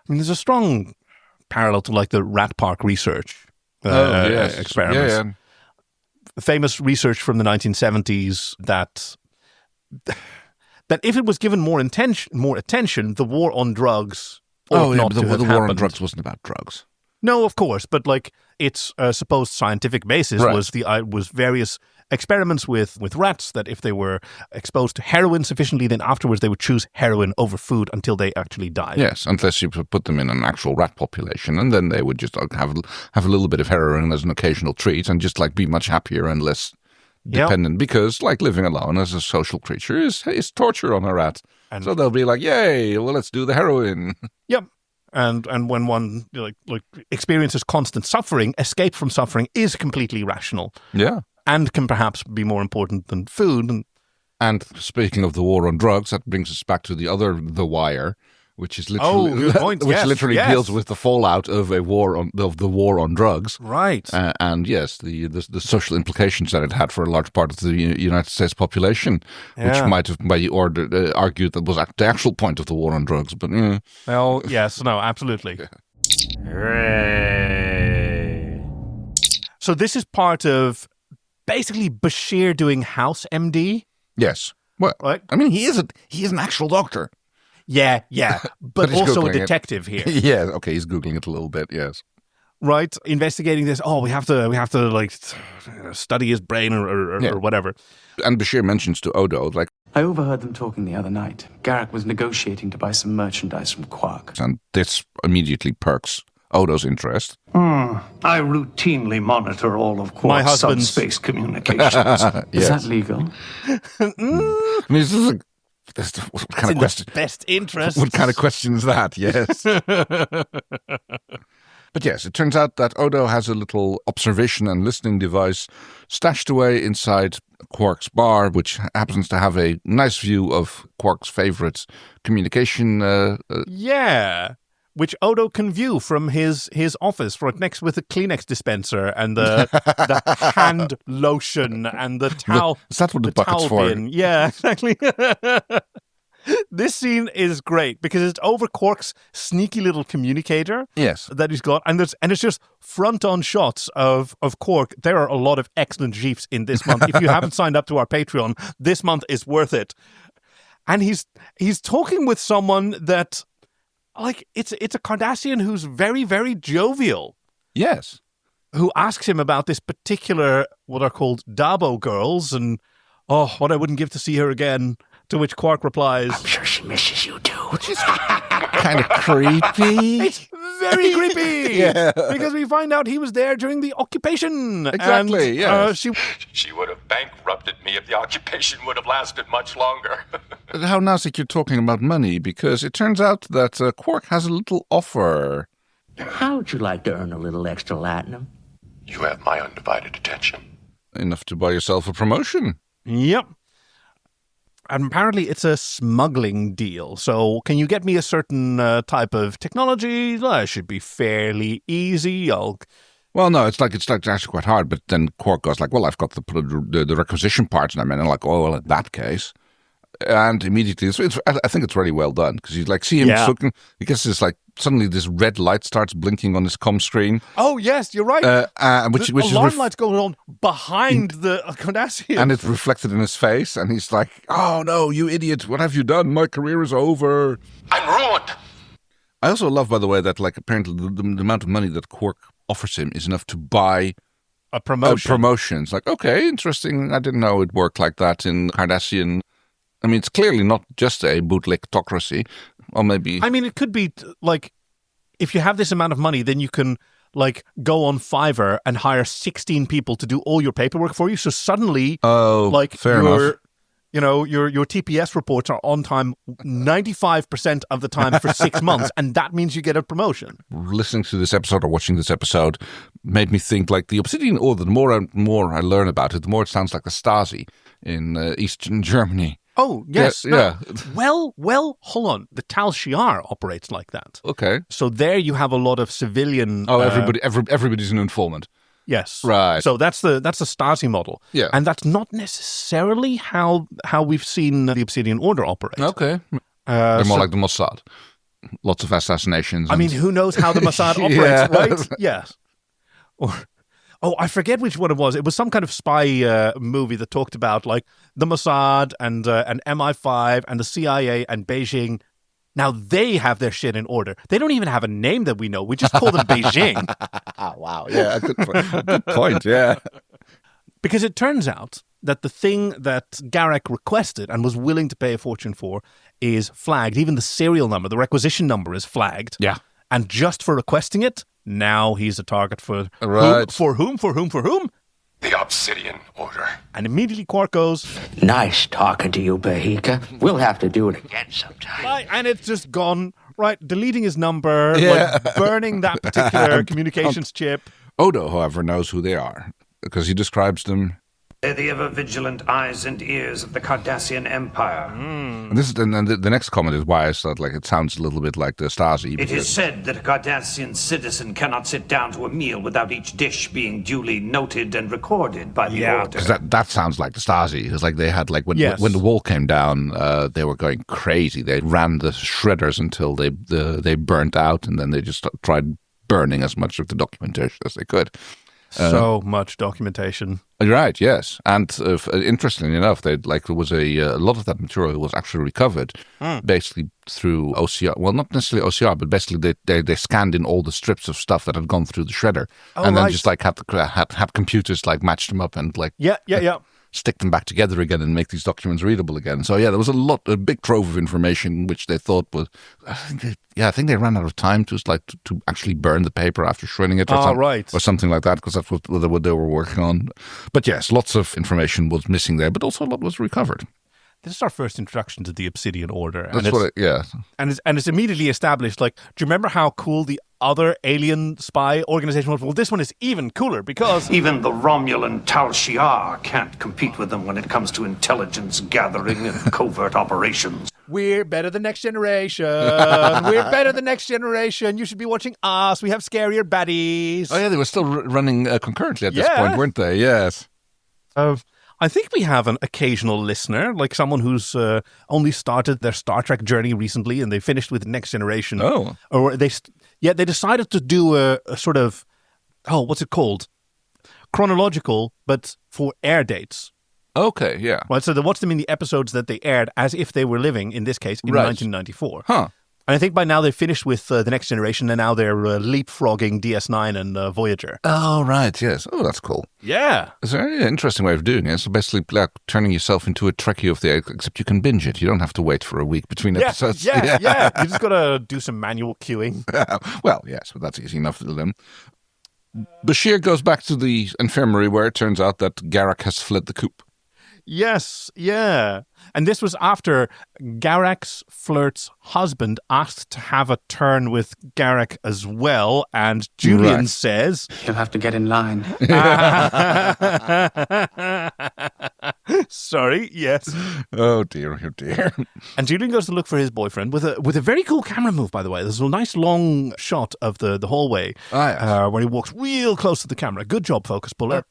I mean, there's a strong parallel to like the Rat Park research experiments. Yeah. Famous research from the 1970s that if it was given more attention, the war on drugs the war on drugs wasn't about drugs. No, of course, but like its supposed scientific basis was various experiments with rats that if they were exposed to heroin sufficiently, then afterwards they would choose heroin over food until they actually died. Yes, unless you put them in an actual rat population, and then they would just have a little bit of heroin as an occasional treat and just like be much happier and less dependent, because like living alone as a social creature is torture on a rat. And so they'll be like, yay, well, let's do the heroin. Yep. And when one like experiences constant suffering, escape from suffering is completely rational. Yeah. And can perhaps be more important than food. And speaking of the war on drugs, that brings us back to The Wire, which is literally good point. Deals with the fallout of the war on drugs. Right. And yes, the social implications that it had for a large part of the United States population, which might have argued that was the actual point of the war on drugs. But well, yes, no, absolutely. Hooray. So this is part of basically Bashir doing house MD. Yes. Well, right? I mean, he is an actual doctor. Yeah, but also a detective here. Yeah, okay, he's Googling it a little bit, yes. Right, investigating this. Oh, we have to like study his brain or whatever. And Bashir mentions to Odo, like, I overheard them talking the other night. Garak was negotiating to buy some merchandise from Quark. And this immediately perks Odo's interest. I routinely monitor all of Quark's subspace communications. Is that legal? I mean, this is what kind of question? Best interest. What kind of question is that? Yes. But yes, it turns out that Odo has a little observation and listening device stashed away inside Quark's bar, which happens to have a nice view of Quark's favorite communication. which Odo can view from his office, right next with the Kleenex dispenser and the hand lotion and the towel. Is that what the bucket's for? Bin. Yeah, exactly. This scene is great because it's over Quark's sneaky little communicator. Yes, that he's got, and it's just front-on shots of Quark. There are a lot of excellent gifs in this month. If you haven't signed up to our Patreon, this month is worth it. And he's talking with someone that, like, it's a Cardassian who's very, very jovial. Yes, who asks him about this particular what are called Dabo girls, and what I wouldn't give to see her again. To which Quark replies, I'm sure she misses you too. Which is kind of creepy. It's very creepy. Yeah. Because we find out he was there during the occupation. Exactly, and, yes. She would have bankrupted me if the occupation would have lasted much longer. How Nazik you're talking about money, because it turns out that Quark has a little offer. How would you like to earn a little extra latinum? You have my undivided attention. Enough to buy yourself a promotion. Yep. And apparently it's a smuggling deal. So can you get me a certain type of technology? Well, it should be fairly easy. Well, no, it's actually quite hard. But then Quark goes like, well, I've got the requisition parts. And I'm like, oh, well, in that case. And immediately, I think it's really well done. Because you like see him looking, he gets this like, suddenly this red light starts blinking on his comm screen. Oh, yes, you're right. Which alarm light's going on behind the Cardassian. And it's reflected in his face. And he's like, oh, no, you idiot. What have you done? My career is over. I'm ruined. I also love, by the way, that like apparently the amount of money that Quark offers him is enough to buy a promotion. It's like, okay, interesting. I didn't know it worked like that in Cardassian. I mean, it's clearly not just a bootlicktocracy. Or maybe... I mean, it could be, like, if you have this amount of money, then you can, like, go on Fiverr and hire 16 people to do all your paperwork for you. So suddenly, fair enough. You know, your TPS reports are on time 95% of the time for 6 months, and that means you get a promotion. Listening to this episode or watching this episode made me think, like, the Obsidian Order, the more I learn about it, the more it sounds like the Stasi in Eastern Germany. Oh, yes. Yeah. Well, hold on. The Tal Shiar operates like that. Okay. So there you have a lot of civilian... Oh, everybody's an informant. Yes. Right. So that's the Stasi model. Yeah. And that's not necessarily how we've seen the Obsidian Order operate. Okay. They're more like the Mossad. Lots of assassinations. I mean, who knows how the Mossad operates, right? Yes. Or... I forget which one it was. It was some kind of spy movie that talked about like the Mossad and MI5 and the CIA and Beijing. Now they have their shit in order. They don't even have a name that we know. We just call them Beijing. Wow. Yeah, good point. Yeah. Because it turns out that the thing that Garak requested and was willing to pay a fortune for is flagged. Even the serial number, the requisition number is flagged. Yeah. And just for requesting it, now he's a target for right. For whom? The Obsidian Order. And immediately Quark goes, nice talking to you, Bahika. We'll have to do it again sometime. Right, and it's just gone. Right, deleting his number, like burning that particular communications chip. Odo, however, knows who they are because he describes them. They're the ever-vigilant eyes and ears of the Cardassian Empire. And this is the next comment is why I thought like it sounds a little bit like the Stasi. It is said that a Cardassian citizen cannot sit down to a meal without each dish being duly noted and recorded by the order. Because that sounds like the Stasi. It's like they had like when the wall came down, they were going crazy. They ran the shredders until they burnt out, and then they just tried burning as much of the documentation as they could. So much documentation. Right, yes. And interestingly enough, there was a lot of that material was actually recovered basically through OCR. Well, not necessarily OCR, but basically they scanned in all the strips of stuff that had gone through the shredder. Then just like had computers like match them up and like stick them back together again and make these documents readable again. So yeah, there was a big trove of information which they thought was, I think they ran out of time to actually burn the paper after shredding it or something like that, because that's what they were working on. But yes, lots of information was missing there, but also a lot was recovered. This is our first introduction to the Obsidian Order. And it's immediately established. Like, do you remember how cool the other alien spy organization. Well, this one is even cooler because even the Romulan Tal Shiar can't compete with them when it comes to intelligence gathering and covert operations. We're better than Next Generation. We're better than Next Generation. You should be watching us. We have scarier baddies. Oh, yeah, they were still running concurrently at this point, weren't they? Yes. I think we have an occasional listener, like someone who's only started their Star Trek journey recently and they finished with Next Generation. Oh. Or they decided to do a sort of, what's it called? Chronological, but for air dates. Okay, yeah. Right, so they watched them in the episodes that they aired as if they were living, in this case, in 1994. Huh. And I think by now they've finished with The Next Generation, and now they're leapfrogging DS9 and Voyager. Oh, right, yes. Oh, that's cool. Yeah. It's a very interesting way of doing it. So basically like turning yourself into a Trekkie of the air, except you can binge it. You don't have to wait for a week between episodes. Yeah. You just got to do some manual queuing. Well, yes, but that's easy enough for them. Bashir goes back to the infirmary where it turns out that Garak has fled the coop. Yes, yeah. And this was after Garak's flirt's husband asked to have a turn with Garak as well, and Julian says... You'll have to get in line. Sorry, yes. Oh dear. And Julian goes to look for his boyfriend with a very cool camera move, by the way. There's a nice long shot of the hallway where he walks real close to the camera. Good job, focus puller.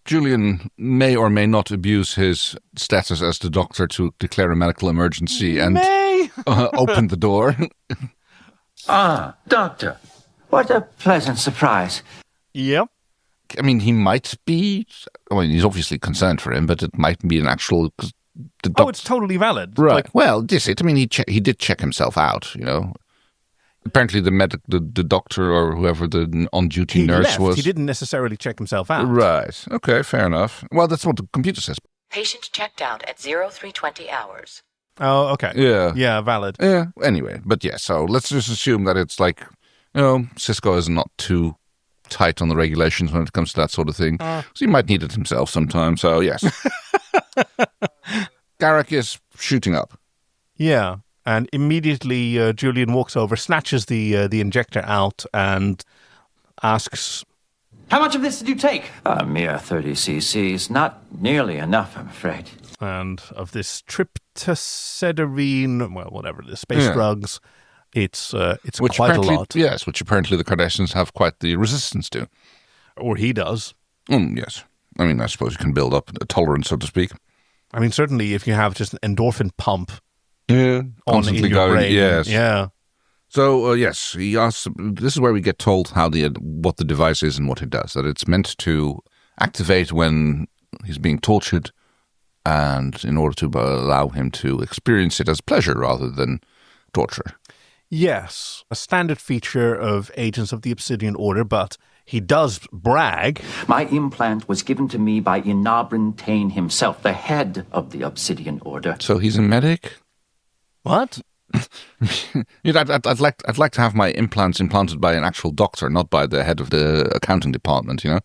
Julian may or may not abuse his status as the doctor to declare a medical emergency and open the door. Doctor. What a pleasant surprise. Yep. I mean, he might be... he's obviously concerned for him, but it might be an actual... it's totally valid. Right. Like, well, this it. I mean, he did check himself out, you know. Apparently the doctor or whoever the on-duty nurse was... He didn't necessarily check himself out. Right. Okay, fair enough. Well, that's what the computer says. Patient checked out at 0320 hours. Oh, okay. Yeah. Yeah, valid. Yeah, anyway. But yeah, so let's just assume that it's like, Cisco is not too tight on the regulations when it comes to that sort of thing. So he might need it himself sometime, so yes. Garak is shooting up. Yeah. And immediately Julian walks over, snatches the injector out, and asks, "How much of this did you take?" A mere 30 cc's. Not nearly enough, I'm afraid. And of this tryptopsedorine, well, whatever, the space drugs, it's quite a lot. Yes, which apparently the Kardashians have quite the resistance to. Or he does. Yes. I mean, I suppose you can build up a tolerance, so to speak. I mean, certainly if you have just an endorphin pump. Yeah, constantly going. Brain. Yes, yeah. So yes, he asks. This is where we get told what the device is and what it does. That it's meant to activate when he's being tortured, and in order to allow him to experience it as pleasure rather than torture. Yes, a standard feature of agents of the Obsidian Order, but he does brag. My implant was given to me by Wagon himself, the head of the Obsidian Order. So he's a medic. What? I'd like to have my implants implanted by an actual doctor, not by the head of the accounting department, you know?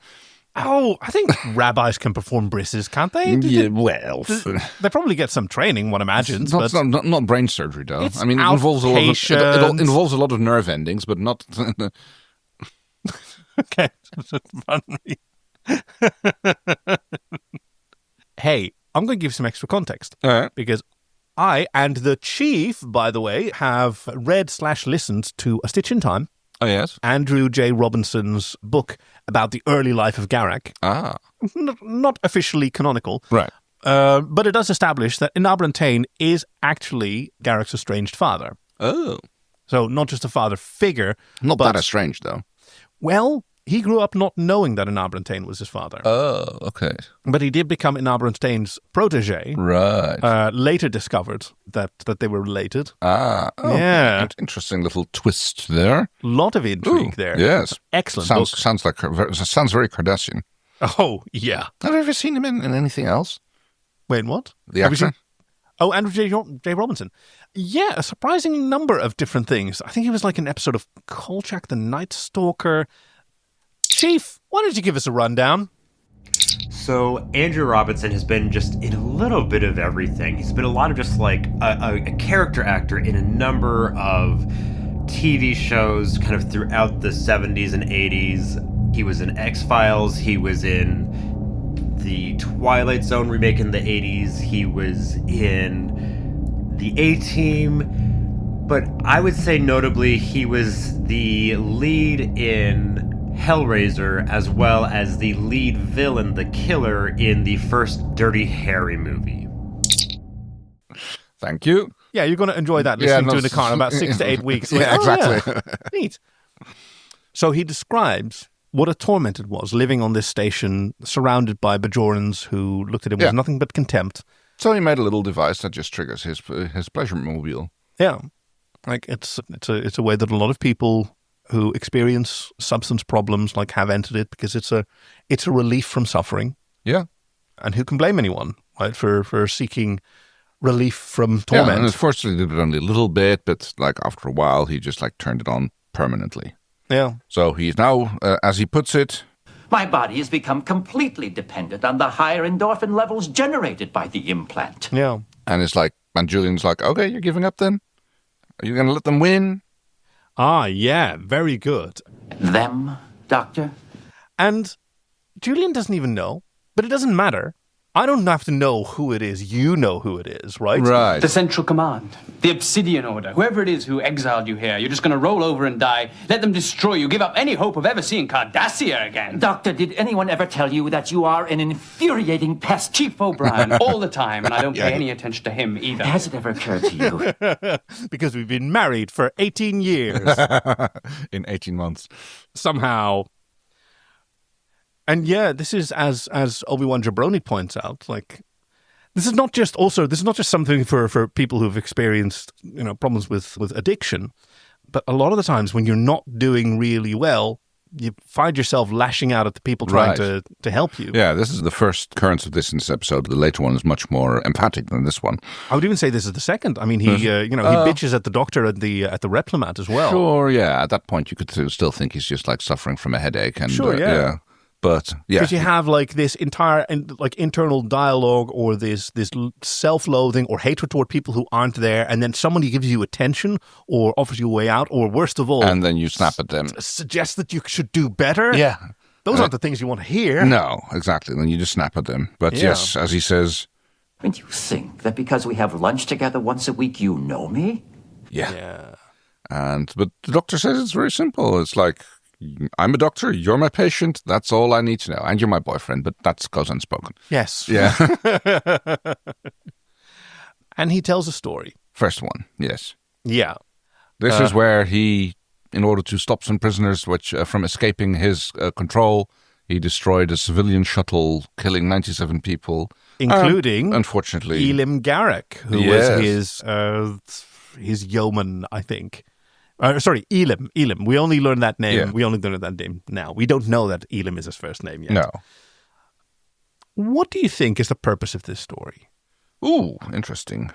Oh, I think rabbis can perform brisses, can't they? Yeah, well... They probably get some training, one imagines. Not brain surgery, though. It's I mean, it involves it involves a lot of nerve endings, but not... Okay. Pardon me. Hey, I'm going to give some extra context. Because I and the Chief, by the way, have read/listened to A Stitch in Time. Oh, yes. Andrew J. Robinson's book about the early life of Garak. Not officially canonical. Right. But it does establish that wagon is actually Garak's estranged father. Oh. So not just a father figure. Not that estranged, though. Well, he grew up not knowing that wagon was his father. Oh, okay. But he did become wagon's protege. Right. Later discovered that they were related. Yeah. Interesting little twist there. Lot of intrigue there. Yes. Excellent. Sounds very Kardashian. Oh, yeah. Have you ever seen him in anything else? Wait, what? The actor? Oh, Andrew J. Robinson. Yeah, a surprising number of different things. I think he was like an episode of Kolchak the Night Stalker. Chief, why don't you give us a rundown? So Andrew Robinson has been just in a little bit of everything. He's been a lot of just like a character actor in a number of TV shows kind of throughout the 70s and 80s. He was in X-Files. He was in the Twilight Zone remake in the 80s. He was in the A-Team. But I would say notably he was the lead in Hellraiser as well as the lead villain, the killer, in the first Dirty Harry movie. Thank you. Yeah, you're going to enjoy that listening to in the car in about 6 to 8 weeks. Yeah, exactly. Neat. So he describes what a torment it was living on this station surrounded by Bajorans who looked at him with nothing but contempt. So he made a little device that just triggers his pleasure mobile. Yeah. Like it's a way that a lot of people who experience substance problems like have entered it because it's a relief from suffering. Yeah. And who can blame anyone, right, for seeking relief from torment? Yeah, and unfortunately he did it only a little bit, but like after a while he just like turned it on permanently. Yeah. So he's now, as he puts it, My body has become completely dependent on the higher endorphin levels generated by the implant. Yeah. And it's like, and Julian's like, okay, you're giving up then? Are you going to let them win? Ah, yeah, very good. Them, Doctor? And Julian doesn't even know, but it doesn't matter. I don't have to know who it is. You know who it is, right? Right. The Central Command, the Obsidian Order, whoever it is who exiled you here, you're just going to roll over and die, let them destroy you, give up any hope of ever seeing Cardassia again. Doctor, did anyone ever tell you that you are an infuriating pest? Chief O'Brien, all the time, and I don't pay any attention to him either. Has it ever occurred to you? Because we've been married for 18 years. In 18 months. Somehow. And yeah, this is, as Obiwanjabroni points out, like, this is not just something for people who've experienced, problems with addiction, but a lot of the times when you're not doing really well, you find yourself lashing out at the people trying to help you. Yeah, this is the first occurrence of this in this episode. The later one is much more emphatic than this one. I would even say this is the second. I mean, he bitches at the doctor at the Replomat as well. Sure, yeah. At that point, you could still think he's just like suffering from a headache. And, sure, yeah. But yeah, because you have like this entire internal dialogue or this self-loathing or hatred toward people who aren't there, and then somebody gives you attention or offers you a way out, or worst of all, and then you snap at them, suggests that you should do better. Yeah, those aren't the things you want to hear. No, exactly. Then you just snap at them. But yes, as he says, and you think that because we have lunch together once a week, you know me? Yeah. But the doctor says it's very simple. It's like, I'm a doctor, you're my patient, that's all I need to know. And you're my boyfriend, but that goes unspoken. Yes. Yeah. And he tells a story. First one, yes. Yeah. This is where he, in order to stop some prisoners from escaping his control, he destroyed a civilian shuttle, killing 97 people. Including, unfortunately, Elim Garak, who was his yeoman, I think. Elim. We only learned that name. Yeah. We only learned that name now. We don't know that Elim is his first name yet. No. What do you think is the purpose of this story? Ooh, interesting.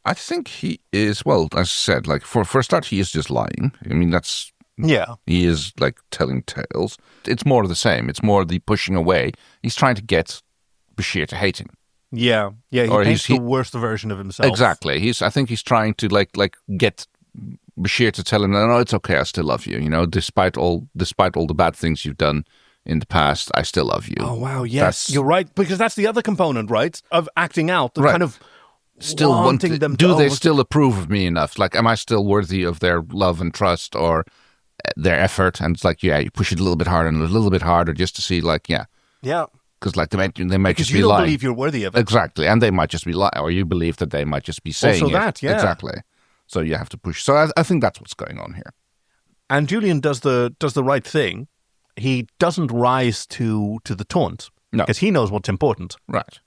I think he is, well, as I said, like for a start, he is just lying. I mean, that's... Yeah. He is like telling tales. It's more of the same. It's more the pushing away. He's trying to get Bashir to hate him. Yeah. Yeah, he paints the worst version of himself. Exactly. I think he's trying to like get Bashir to tell him, no, it's okay, I still love you. Despite all the bad things you've done in the past, I still love you. Oh, wow, yes. You're right, because that's the other component, right? Of acting out, the kind of still wanting them to... Do they still approve of me enough? Like, am I still worthy of their love and trust or their effort? And it's like, yeah, you push it a little bit harder and a little bit harder just to see, like, yeah. Yeah. Because like they might just be lying. Because you don't believe you're worthy of it. Exactly, and they might just be lying, or you believe that they might just be saying also that, yeah. Exactly. So you have to push. So I think that's what's going on here. And Julian does the right thing. He doesn't rise to the taunt. No. Because he knows what's important. Right.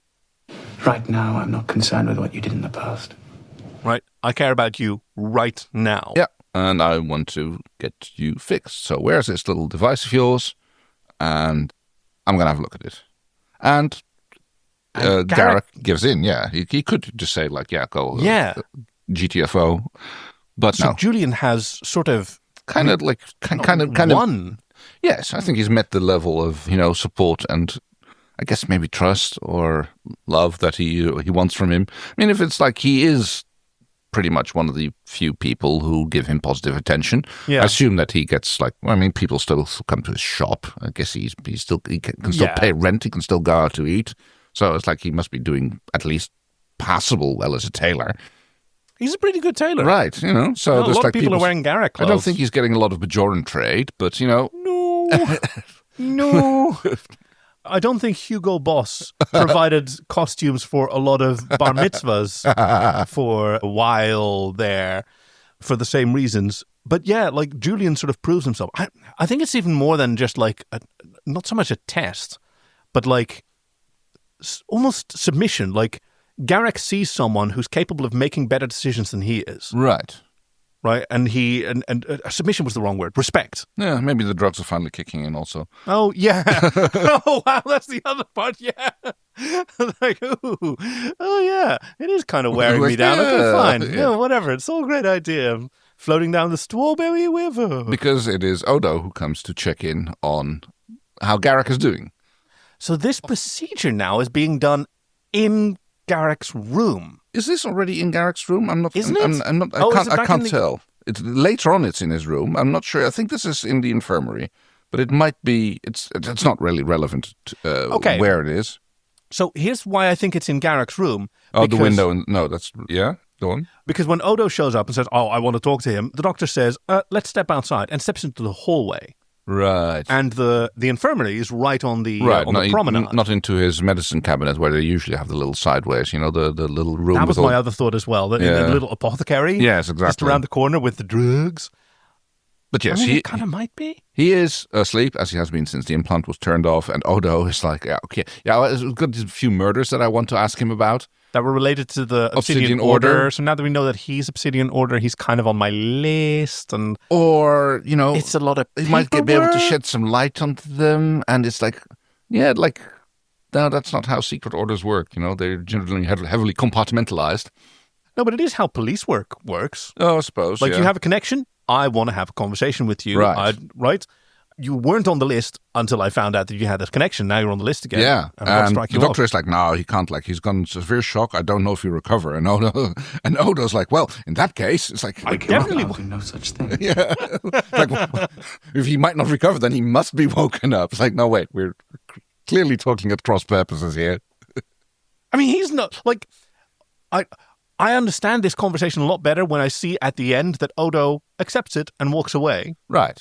Right now, I'm not concerned with what you did in the past. Right. I care about you right now. Yeah. And I want to get you fixed. So where's this little device of yours? And I'm going to have a look at it. And Garak gives in. Yeah. He could just say like, yeah, go. Yeah. GTFO, but so no. Julian has sort of kind of won. Yes, I think he's met the level of support and I guess maybe trust or love that he wants from him. I mean, if it's like he is pretty much one of the few people who give him positive attention. Yeah. I assume that he gets people still come to his shop. I guess he can still pay rent. He can still go out to eat. So it's like he must be doing at least passable well as a tailor. He's a pretty good tailor. Right, So a lot of people are wearing Garak clothes. I don't think he's getting a lot of Bajoran trade, but, No. I don't think Hugo Boss provided costumes for a lot of bar mitzvahs for a while there for the same reasons. But yeah, like Julian sort of proves himself. I think it's even more than just like, not so much a test, but like almost submission. Like Garak sees someone who's capable of making better decisions than he is. Right. Right, and submission was the wrong word. Respect. Yeah, maybe the drugs are finally kicking in also. Oh, yeah. Oh, wow, that's the other part, yeah. Like, ooh. Oh, yeah, it is kind of wearing me down. Okay, fine. Yeah, whatever. It's all a great idea. I'm floating down the strawberry river. Because it is Odo who comes to check in on how Garak is doing. So this procedure now is being done in Garak's room. Is this already in Garak's room? I'm not. Isn't it? I'm not. I can't tell. It's later on. It's in his room. I'm not sure. I think this is in the infirmary, but it might be. It's not really relevant to, where it is. So here's why I think it's in Garak's room. Oh, the window. No, that's Go on. Because when Odo shows up and says, "Oh, I want to talk to him," the doctor says, "Let's step outside," and steps into the hallway. Right. And the infirmary is right on the promenade. Not into his medicine cabinet where they usually have the little sideways, the little room. That was my other thought as well. The little apothecary. Yes, exactly. Just around the corner with the drugs. But yes, he kind of might be. He is asleep, as he has been since the implant was turned off. And Odo is like, we've got a few murders that I want to ask him about. That were related to the Obsidian Order. So now that we know that he's Obsidian Order, he's kind of on my list. Or, it's a lot of he might be able to shed some light onto them. And it's like, no, that's not how secret orders work. They're generally heavily compartmentalized. No, but it is how police work works. Oh, I suppose, you have a connection. I want to have a conversation with you. Right. Right? You weren't on the list until I found out that you had this connection. Now you're on the list again. Yeah. And the doctor is like, no, he can't. He's gone into severe shock. I don't know if he'll recover. And Odo's like, well, in that case, it's like... I definitely do no such thing. Yeah. If he might not recover, then he must be woken up. It's like, no, wait, we're clearly talking at cross purposes here. I mean, he's not... I understand this conversation a lot better when I see at the end that Odo accepts it and walks away. Right.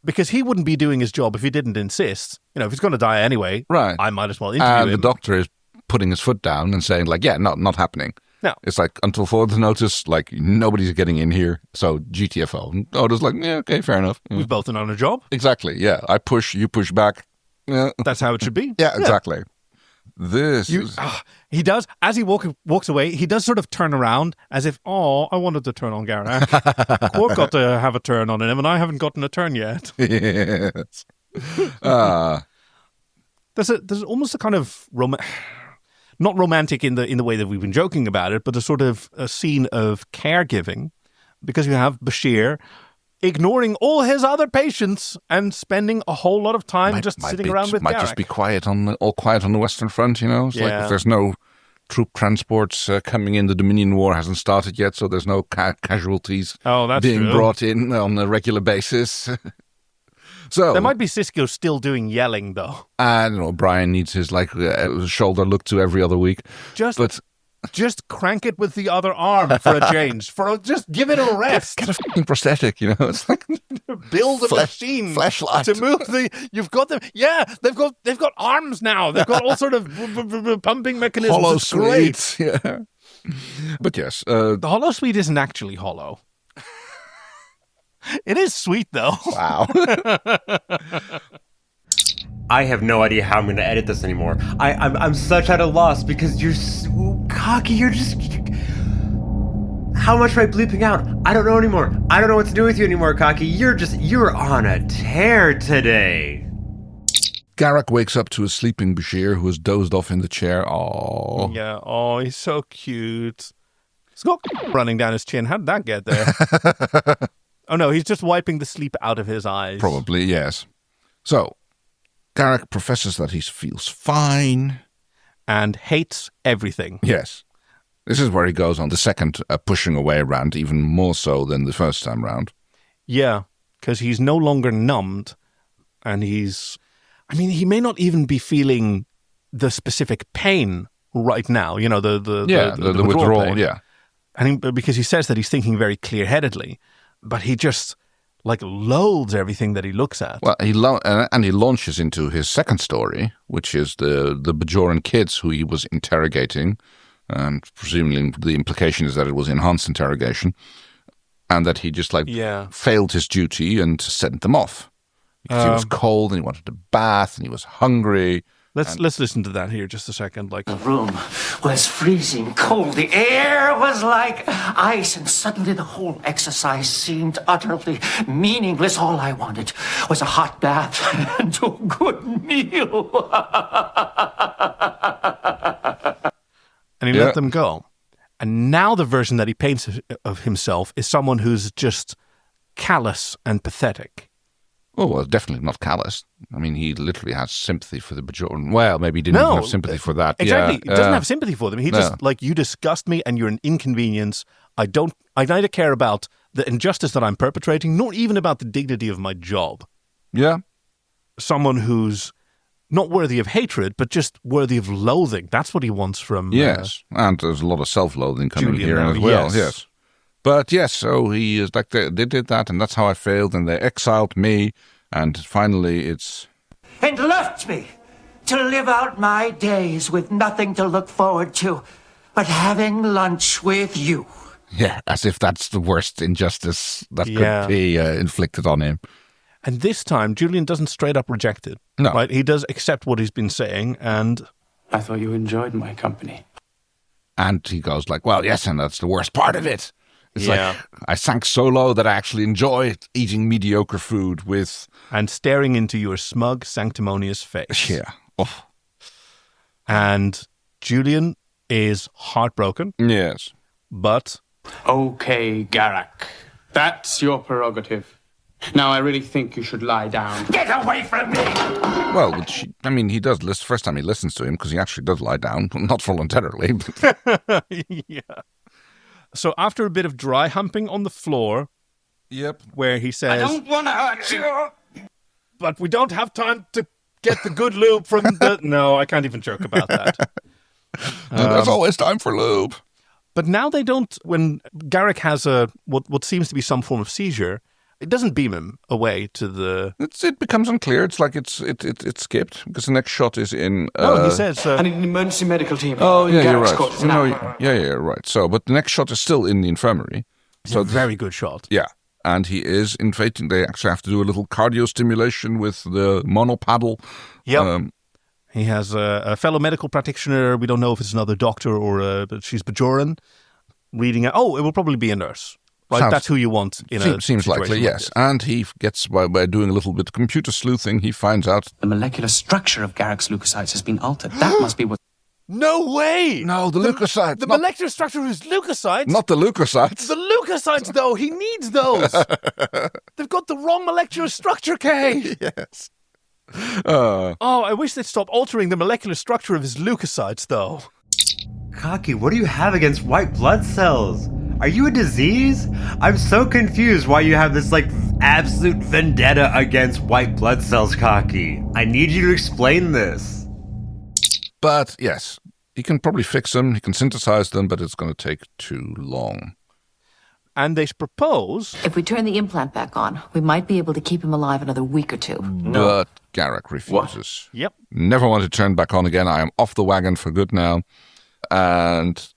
Because he wouldn't be doing his job if he didn't insist. If he's going to die anyway, right. I might as well interview him. And the doctor is putting his foot down and saying, not happening. No. It's like, until further notice, nobody's getting in here, so GTFO. And Odo's like, yeah, okay, fair enough. Yeah. We've both done a job. Exactly, yeah. I push, you push back. Yeah. That's how it should be. Yeah, exactly. He does, as he walks away, he does sort of turn around as if, I wanted to turn on Garak. Quark got to have a turn on him, and I haven't gotten a turn yet. Yes. There's almost a kind of not romantic in the way that we've been joking about it, but a sort of a scene of caregiving, because you have Bashir ignoring all his other patients and spending a whole lot of time sitting around with Garak. Might just be all quiet on the Western Front, It's like if there's no troop transports coming in, the Dominion War hasn't started yet, so there's no casualties being brought in on a regular basis. So there might be Sisko still doing yelling, though. And Brian needs his shoulder look to every other week. Just crank it with the other arm for a change. Just give it a rest. Get a fucking prosthetic, It's like build a machine flashlight to move You've got them. Yeah, they've got arms now. They've got all sort of pumping mechanisms. Hollow it's great. Suite. Yeah. But yes, the hollow suite isn't actually hollow. It is sweet though. Wow. I have no idea how I'm going to edit this anymore. I'm such at a loss because you're so cocky. You're just... How much am I bleeping out? I don't know anymore. I don't know what to do with you anymore, cocky. You're on a tear today. Garak wakes up to a sleeping Bashir who has dozed off in the chair. Oh. Yeah. Oh, he's so cute. He's got running down his chin. How did that get there? Oh no, he's just wiping the sleep out of his eyes. Probably, yes. So, Garak professes that he feels fine. And hates everything. Yes. This is where he goes on the second pushing away rant, even more so than the first time round. Yeah, because he's no longer numbed, and he may not even be feeling the specific pain right now, the withdrawal pain. yeah. And because he says that he's thinking very clear-headedly, but he just loathes everything that he looks at. Well, he launches into his second story, which is the Bajoran kids who he was interrogating, and presumably the implication is that it was enhanced interrogation, and that he just failed his duty and sent them off because he was cold and he wanted a bath and he was hungry. Let's listen to that here just a second. The room was freezing cold. The air was like ice, and suddenly the whole exercise seemed utterly meaningless. All I wanted was a hot bath and a good meal. And he let them go. And now the version that he paints of himself is someone who's just callous and pathetic. Oh, well, definitely not callous. I mean, he literally has sympathy for the Bajoran. Well, maybe he didn't even have sympathy for that. Exactly. Yeah, he doesn't have sympathy for them. He just, you disgust me and you're an inconvenience. I neither care about the injustice that I'm perpetrating, nor even about the dignity of my job. Yeah. Someone who's not worthy of hatred, but just worthy of loathing. That's what he wants from... Yes, and there's a lot of self-loathing coming Julian here now, as well, yes. But yes, so he is like, they did that, and that's how I failed, and they exiled me, and finally it's... And left me to live out my days with nothing to look forward to but having lunch with you. Yeah, as if that's the worst injustice that could be inflicted on him. And this time, Julian doesn't straight up reject it. No. Right? He does accept what he's been saying, and... I thought you enjoyed my company. And he goes like, well, yes, and that's the worst part of it. It's like, I sank so low that I actually enjoy eating mediocre food with... And staring into your smug, sanctimonious face. Yeah. Oh. And Julian is heartbroken. Yes. But... Okay, Garak. That's your prerogative. Now I really think you should lie down. Get away from me! Well, he does listen. First time he listens to him, because he actually does lie down. Not voluntarily. But... yeah. So after a bit of dry humping on the floor, where he says, I don't want to hurt you, but we don't have time to get the good lube from the... No, I can't even joke about that. There's always time for lube. But now they don't... When Garak has what seems to be some form of seizure, it doesn't beam him away to the... It becomes unclear. It's like it's skipped, because the next shot is in... he says... I need an emergency medical team. Oh, yeah, you're Garak's right. Yeah, right. So, but the next shot is still in the infirmary. It's a very good shot. Yeah. And he is inflating. They actually have to do a little cardio stimulation with the monopaddle. Yep. He has a fellow medical practitioner. We don't know if it's another doctor but she's Bajoran, reading it. Oh, it will probably be a nurse. Right, that's who you want in a seems likely, yes. And he gets, by doing a little bit of computer sleuthing, he finds out... The molecular structure of Garak's leukocytes has been altered. That must be what... No way! No, the leukocytes. The molecular structure of his leukocytes? Not the leukocytes. The leukocytes, though. He needs those. They've got the wrong molecular structure, Kay. Yes. I wish they'd stop altering the molecular structure of his leukocytes, though. Kaki, what do you have against white blood cells? Are you a disease? I'm so confused why you have this, absolute vendetta against white blood cells, Kaki. I need you to explain this. But, yes, he can probably fix them, he can synthesize them, but it's going to take too long. And they propose... If we turn the implant back on, we might be able to keep him alive another week or two. But Garak refuses. What? Yep. Never want to turn back on again. I am off the wagon for good now. And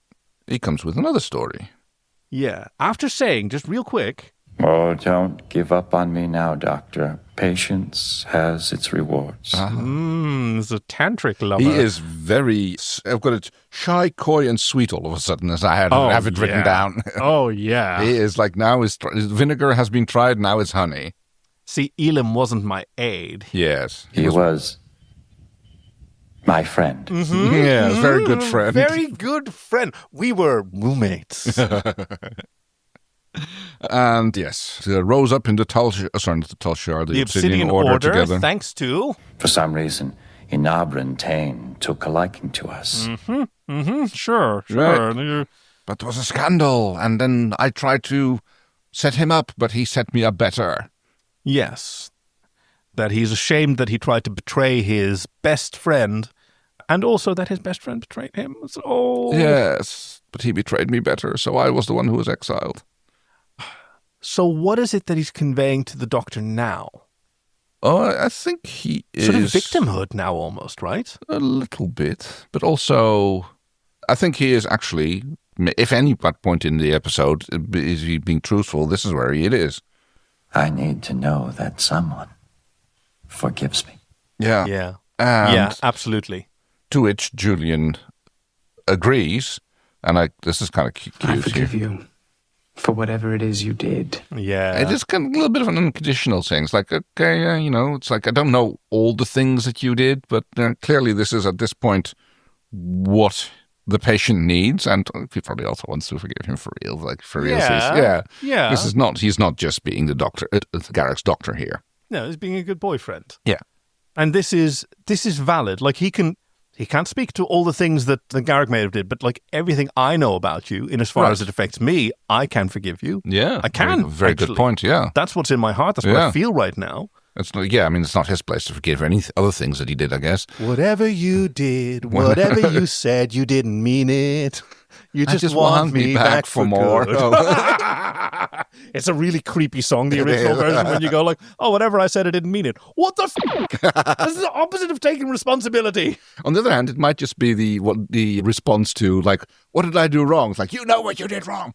he comes with another story. Yeah. After saying, just real quick... Oh, don't give up on me now, Doctor. Patience has its rewards. He's a tantric lover. He is very... I've got it shy, coy, and sweet all of a sudden, as I have it written down. Oh, yeah. He is like, now his vinegar has been tried, now it's honey. See, Elam wasn't my aide. Yes. He was my friend. Mm-hmm. Yes, very good friend. Very good friend. We were roommates. And yes, they rose up in the Obsidian Order together. Thanks to... For some reason, Obiwanjabroni took a liking to us. Sure. Right. But it was a scandal, and then I tried to set him up, but he set me up better. Yes. That he's ashamed that he tried to betray his best friend, and also that his best friend betrayed him. Yes, but he betrayed me better, so I was the one who was exiled. So what is it that he's conveying to the Doctor now? Oh, I think he is... Sort of victimhood now almost, right? A little bit, but also I think he is actually, if any point in the episode is he being truthful, this is where it is. I need to know that someone forgives me. Yeah. Yeah. And yeah, absolutely. To which Julian agrees, and this is kind of cute. I forgive you for whatever it is you did. Yeah. It is kind of a little bit of an unconditional thing. It's like, okay, it's like, I don't know all the things that you did, but clearly this is at this point what the patient needs, and he probably also wants to forgive him for real, Yeah. He's not just being the doctor, Garak's doctor here. No, he's being a good boyfriend. Yeah. And this is valid. Like, he can't speak to all the things that Garak may have did, but like everything I know about you, in as far as it affects me, I can forgive you. Yeah. I can. Very good point, yeah. That's what's in my heart. That's what I feel right now. It's not his place to forgive any other things that he did, I guess. Whatever you did, whatever you said, you didn't mean it. You just want me back for more. It's a really creepy song, the original version, when you go like, oh, whatever I said, I didn't mean it. What the f***? This is the opposite of taking responsibility. On the other hand, it might just be the response to, like, what did I do wrong? It's like, you know what you did wrong.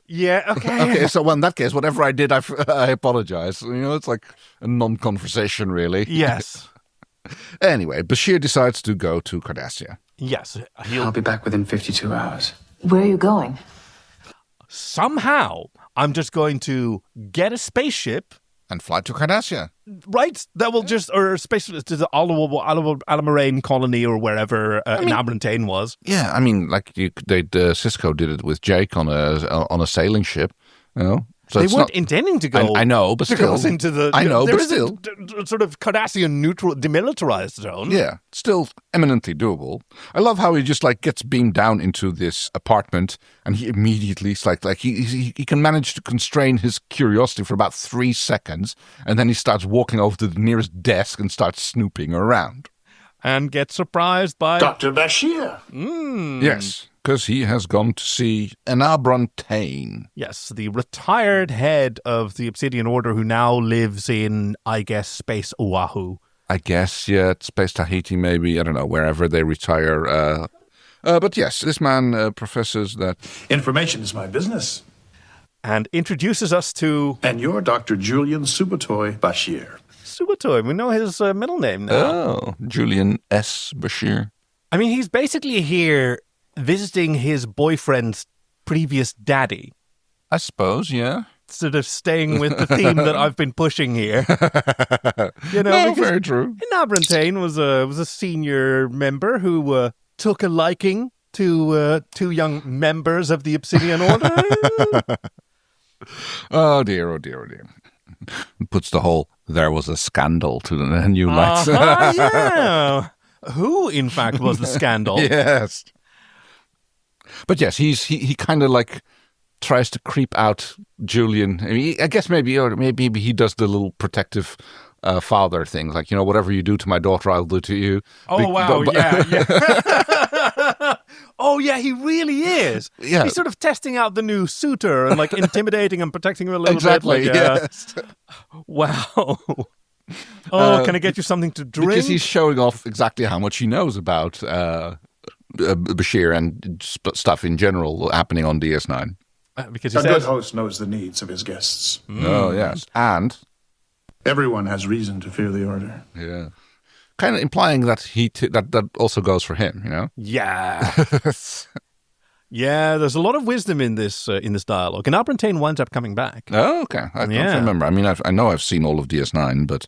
Yeah, okay. Okay, so in that case, whatever I did, I apologize. It's like a non-conversation, really. Yes. Anyway, Bashir decides to go to Cardassia. Yes. I'll be back within 52 hours. Where are you going? Somehow, I'm just going to get a spaceship and fly to Cardassia. Right? That will just, or spaceship to the Alamarine colony or wherever Obiwanjabroni was. Yeah, I mean, like Cisco did it with Jake on a sailing ship, So they weren't intending to go. I know, but still. Into the, I know, there but is still. A sort of Cardassian neutral, demilitarized zone. Yeah, still eminently doable. I love how he just gets beamed down into this apartment, and he immediately he can manage to constrain his curiosity for about 3 seconds, and then he starts walking over to the nearest desk and starts snooping around. And gets surprised by Dr. Bashir. Yes. Because he has gone to see Obiwanjabroni. Yes, the retired head of the Obsidian Order who now lives in, I guess, Space Oahu. I guess, yeah, Space Tahiti maybe, I don't know, wherever they retire. But yes, this man professes that... Information is my business. And introduces us to... And you're Dr. Julian Subotoy Bashir. Subotoy, we know his middle name now. Oh, Julian S. Bashir. I mean, he's basically here... visiting his boyfriend's previous daddy. I suppose, yeah. Sort of staying with the theme that I've been pushing here. No, very true. Obiwanjabroni was a senior member who took a liking to two young members of the Obsidian Order. Oh dear, oh dear, oh dear. Puts the whole "there was a scandal" to the new lights. Yeah. Who, in fact, was the scandal? Yes. But yes, he kind of tries to creep out Julian. I mean, I guess maybe he does the little protective father thing, whatever you do to my daughter, I'll do to you. Oh wow, yeah. Oh yeah, he really is. Yeah. He's sort of testing out the new suitor and intimidating and protecting him a little exactly, bit. Yes. Wow. Oh, can I get you something to drink? Because he's showing off exactly how much he knows about Bashir and stuff in general happening on DS9. Because a good host knows the needs of his guests. Oh, yes. And everyone has reason to fear the Order. Yeah. Kind of implying that that also goes for him, Yeah. Yeah, there's a lot of wisdom in this dialogue. And Obiwanjabroni winds up coming back. Oh, okay. I don't remember. I mean, I know I've seen all of DS9, but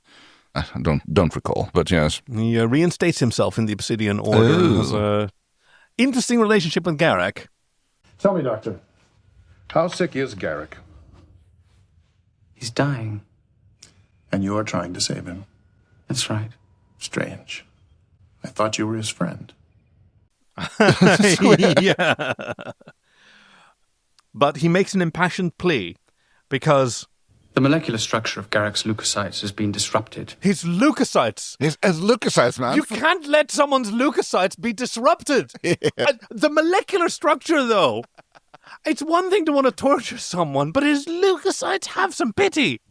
I don't recall. But yes. He reinstates himself in the Obsidian Order. Has a interesting relationship with Garak. Tell me, Doctor, how sick is Garak? He's dying. And you're trying to save him. That's right. Strange. I thought you were his friend. Yeah. But he makes an impassioned plea because the molecular structure of Garak's leukocytes has been disrupted. His leukocytes. His leukocytes, man. You can't let someone's leukocytes be disrupted. Yeah. The molecular structure, though. It's one thing to want to torture someone, but his leukocytes, have some pity.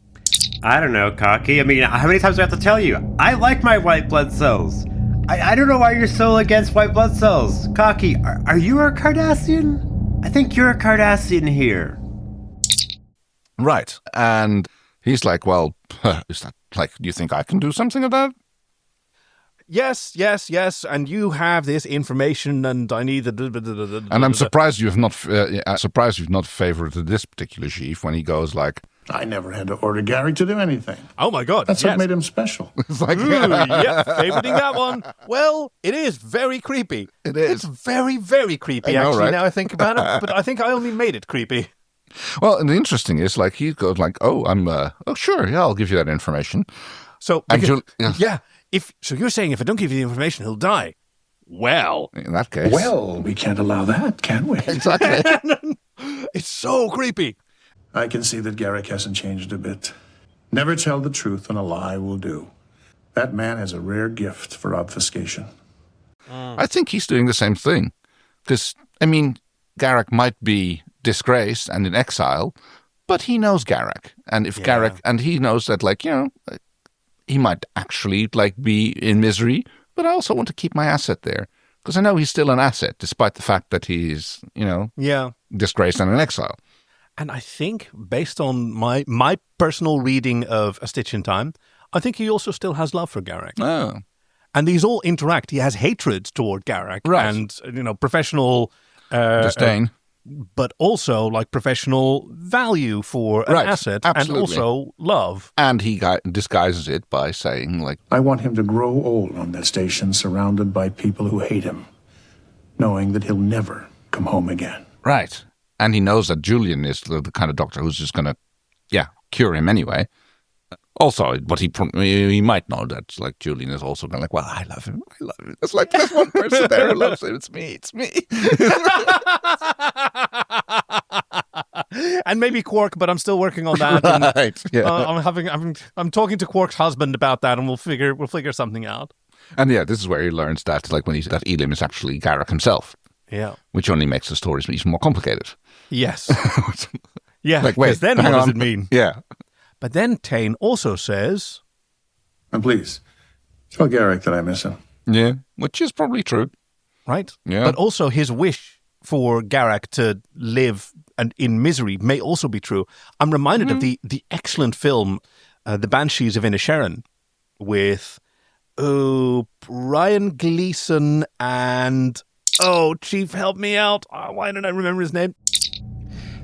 I don't know, Cocky. I mean, how many times do I have to tell you? I like my white blood cells. I don't know why you're so against white blood cells. Cocky, are you a Cardassian? I think you're a Cardassian here. Right. And he's like, well, is that like, do you think I can do something about it? Yes. And you have this information, and I need the. And I'm surprised you've not favored this particular chief when he goes like, I never had to order Garak to do anything. Oh my God! That's what made him special. It's like, yeah, favoriting that one. Well, it is very creepy. It is. It's very, very creepy. I know, actually, right? now I think about it, but I think I only made it creepy. Well, and the interesting is like he goes like, sure, yeah, I'll give you that information. So And yeah. So you're saying if I don't give you the information, he'll die? Well, in that case, Well, we can't allow that, can we? exactly. It's so creepy. I can see that Garak hasn't changed a bit. Never tell the truth and a lie will do. That man has a rare gift for obfuscation. I think he's doing the same thing. Because, I mean, Garak might be disgraced and in exile, but he knows Garak. And if Garak, and he knows that, like, you know, he might actually, like, be in misery, but I also want to keep my asset there. Because I know he's still an asset, despite the fact that he's, you know, disgraced and in exile. And I think, based on my personal reading of A Stitch in Time, I think he also still has love for Garak. Oh. And these all interact. He has hatred toward Garak. Right. And, you know, professional... disdain. But also, like, professional value for an asset. Absolutely. And also love. And he disguises it by saying, like... I want him to grow old on that station, surrounded by people who hate him, knowing that he'll never come home again. Right. And he knows that Julian is the kind of doctor who's just going to, cure him anyway. Also, but he might know that, like, Julian is also going like, well, I love him. It's like, there's one person there who loves him. It's me. And maybe Quark, but I'm still working on that. Right. Yeah. I'm talking to Quark's husband about that, and we'll figure something out. And this is where he learns that, like, that Elim is actually Garak himself. Yeah. Which only makes the stories even more complicated. Yes. Yeah. Like, wait, then what does it mean? Yeah. But then Tane also says... And please, tell Garak that I miss him. Yeah, which is probably true. Right? Yeah. But also his wish for Garak to live in misery may also be true. I'm reminded of the excellent film, The Banshees of Inisherin, with Brian Gleeson and... Oh, Chief, help me out. Why don't I remember his name?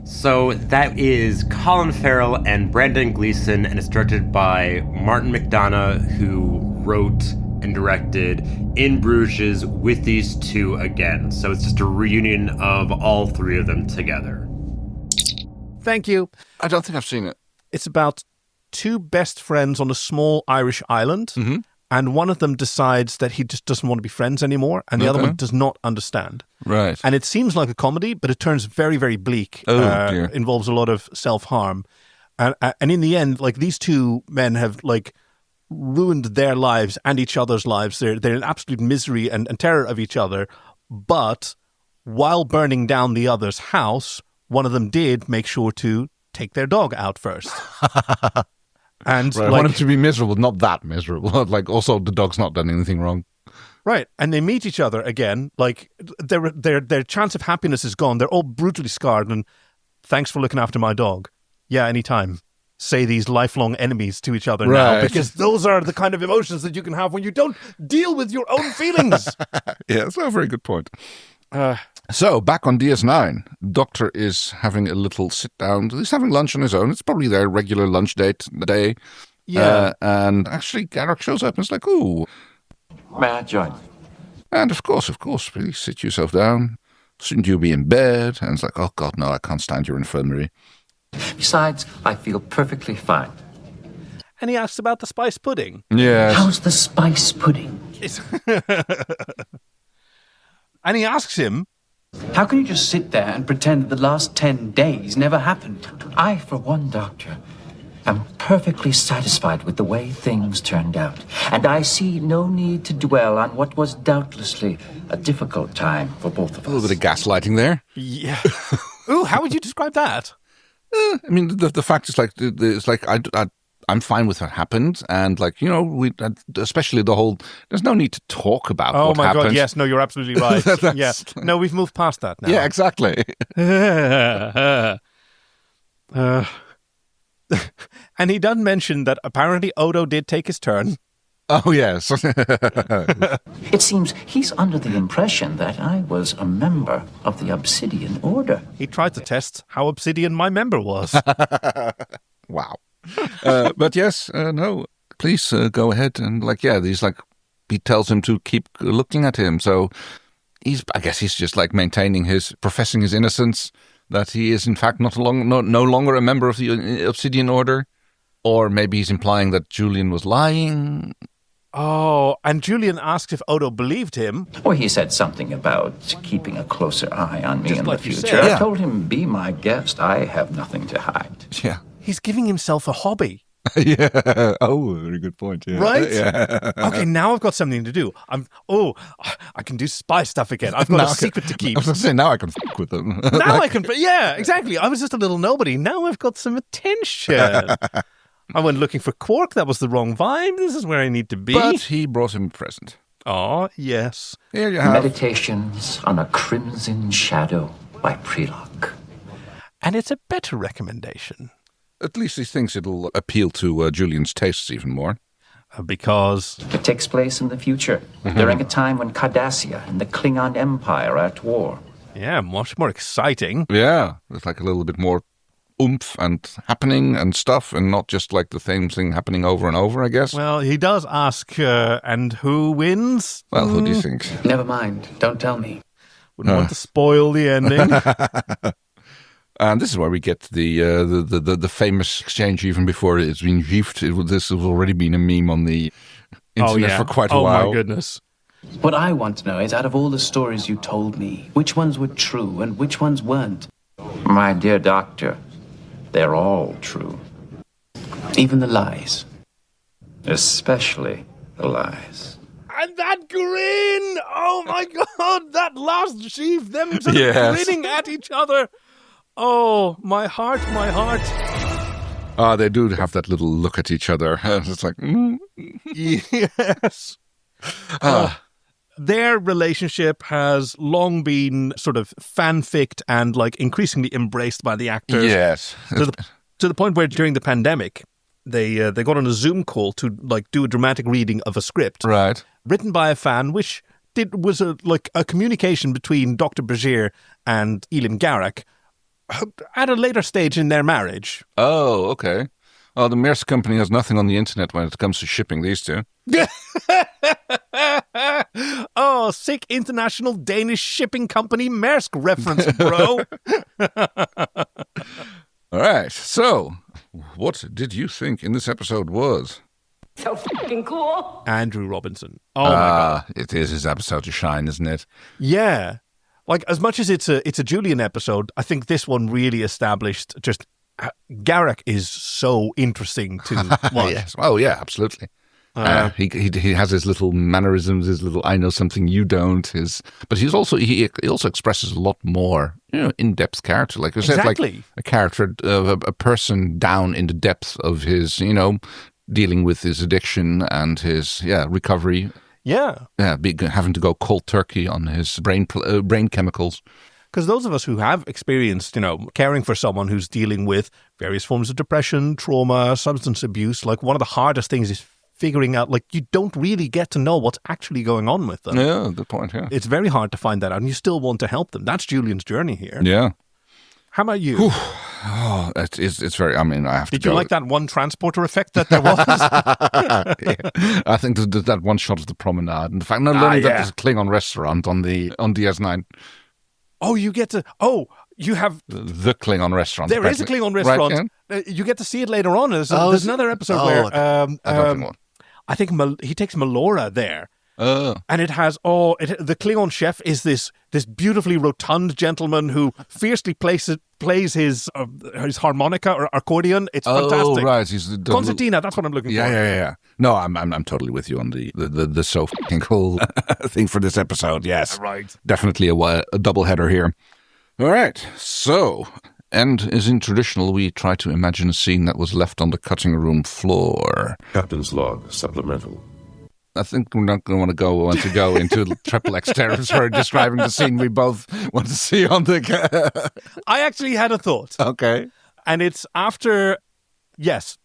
So that is Colin Farrell and Brendan Gleeson, and it's directed by Martin McDonagh, who wrote and directed In Bruges with these two again. So it's just a reunion of all three of them together. Thank you. I don't think I've seen it. It's about two best friends on a small Irish island, and one of them decides that he just doesn't want to be friends anymore, and the other one does not understand. Right. And it seems like a comedy, but it turns very, very bleak. Dear. Involves a lot of self-harm. And in the end, like, these two men have, like, ruined their lives and each other's lives. They're in absolute misery and terror of each other. But while burning down the other's house, one of them did make sure to take their dog out first. And right. I want him to be miserable, not that miserable. Like, also, the dog's not done anything wrong. Right, and they meet each other again. Like, their chance of happiness is gone. They're all brutally scarred, and thanks for looking after my dog. Yeah, anytime. Say these lifelong enemies to each other now, because those are the kind of emotions that you can have when you don't deal with your own feelings. Yeah, that's a very good point. So, back on DS9, Doctor is having a little sit-down. He's having lunch on his own. It's probably their regular lunch date day. Yeah. And actually, Garak shows up and is like, ooh. May I join? And of course, please sit yourself down. Shouldn't you be in bed? And it's like, oh, God, no, I can't stand your infirmary. Besides, I feel perfectly fine. And he asks about the spice pudding. Yeah. How's the spice pudding? And he asks him, how can you just sit there and pretend that the last 10 days never happened? I, for one, Doctor, am perfectly satisfied with the way things turned out, and I see no need to dwell on what was doubtlessly a difficult time for both of us. A little bit of gaslighting there. Yeah. Ooh, how would you describe that? I mean, the fact is like I'm fine with what happened, and like, you know, we especially the whole. There's no need to talk about. Oh what my happened. God! Yes, no, you're absolutely right. Yes, no, we've moved past that now. Yeah, exactly. And he does mention that apparently Odo did take his turn. Oh yes. It seems he's under the impression that I was a member of the Obsidian Order. He tried to test how obsidian my member was. Wow. But yes, no, please go ahead. And like, yeah, he tells him to keep looking at him. So I guess he's just like professing his innocence, that he is in fact no longer a member of the Obsidian Order. Or maybe he's implying that Julian was lying. Oh, and Julian asked if Odo believed him. Or he said something about keeping a closer eye on me Just in like the you future. said. I told him, be my guest. I have nothing to hide. Yeah. He's giving himself a hobby. Yeah. Oh, very good point. Yeah. Right? Yeah. Okay, now I've got something to do. I can do spy stuff again. I've got a secret to keep. I was going to say, now I can fuck with them. Now I can. Yeah, exactly. I was just a little nobody. Now I've got some attention. I went looking for Quark. That was the wrong vibe. This is where I need to be. But he brought him a present. Oh, yes. Here you have. Meditations on a Crimson Shadow by Prelock. And it's a better recommendation. At least he thinks it'll appeal to Julian's tastes even more. Because it takes place in the future, during a time when Cardassia and the Klingon Empire are at war. Yeah, much more exciting. Yeah, there's like a little bit more oomph and happening and stuff, and not just like the same thing happening over and over, I guess. Well, he does ask, and who wins? Well, who do you think? Never mind. Don't tell me. Wouldn't want to spoil the ending. And this is where we get the famous exchange even before it's been gifted. This has already been a meme on the internet for quite a while. Oh, my goodness. What I want to know is, out of all the stories you told me, which ones were true and which ones weren't? My dear Doctor, they're all true. Even the lies. Especially the lies. And that grin! Oh, my God! That last sheaf, them sort of grinning at each other. Oh, my heart, my heart. Ah, they do have that little look at each other. It's like, Yes. Their relationship has long been sort of fanficked and like increasingly embraced by the actors. Yes. To the point where during the pandemic, they got on a Zoom call to like do a dramatic reading of a script. Right. Written by a fan, which was a communication between Dr. Bashir and Elim Garak at a later stage in their marriage. Oh, okay. Oh, the Maersk company has nothing on the internet when it comes to shipping these two. Oh, sick international Danish shipping company Maersk reference, bro. All right. So, what did you think in this episode was? So fucking cool. Andrew Robinson. Oh, my God. It is his episode to shine, isn't it? Yeah. Like, as much as it's a Julian episode, I think this one really established just Garak is so interesting to watch. Yes. Oh, yeah, absolutely. He has his little mannerisms, his little "I know something you don't." But he also expresses a lot more, in-depth character. Like I said, like a character, a person down in the depth of his, dealing with his addiction and his recovery. Yeah, having to go cold turkey on his brain chemicals. Because those of us who have experienced, caring for someone who's dealing with various forms of depression, trauma, substance abuse, like one of the hardest things is figuring out, like, you don't really get to know what's actually going on with them. Yeah, good point, yeah. It's very hard to find that out, and you still want to help them. That's Julian's journey here. Yeah. How about you? Oh, it's very, I have to Did you like that one transporter effect that there was? Yeah. I think that one shot of the promenade, and the fact, learning that there's a Klingon restaurant on DS9. Oh, you have the Klingon restaurant. There is a Klingon restaurant. Right, you get to see it later on. There's another episode where I think he takes Melora there, And it has the Klingon chef is this beautifully rotund gentleman who fiercely plays his harmonica or accordion. It's fantastic. Oh, right. He's the Concertina. That's what I'm looking for. Yeah. No, I'm totally with you on the so fucking cool thing for this episode. Yes, right. Definitely a double header here. All right. So, and as in traditional, we try to imagine a scene that was left on the cutting room floor. Captain's log, supplemental. I think we're not going to want to go into triple X territory describing the scene we both want to see on the... I actually had a thought. Okay. And it's after... Yes.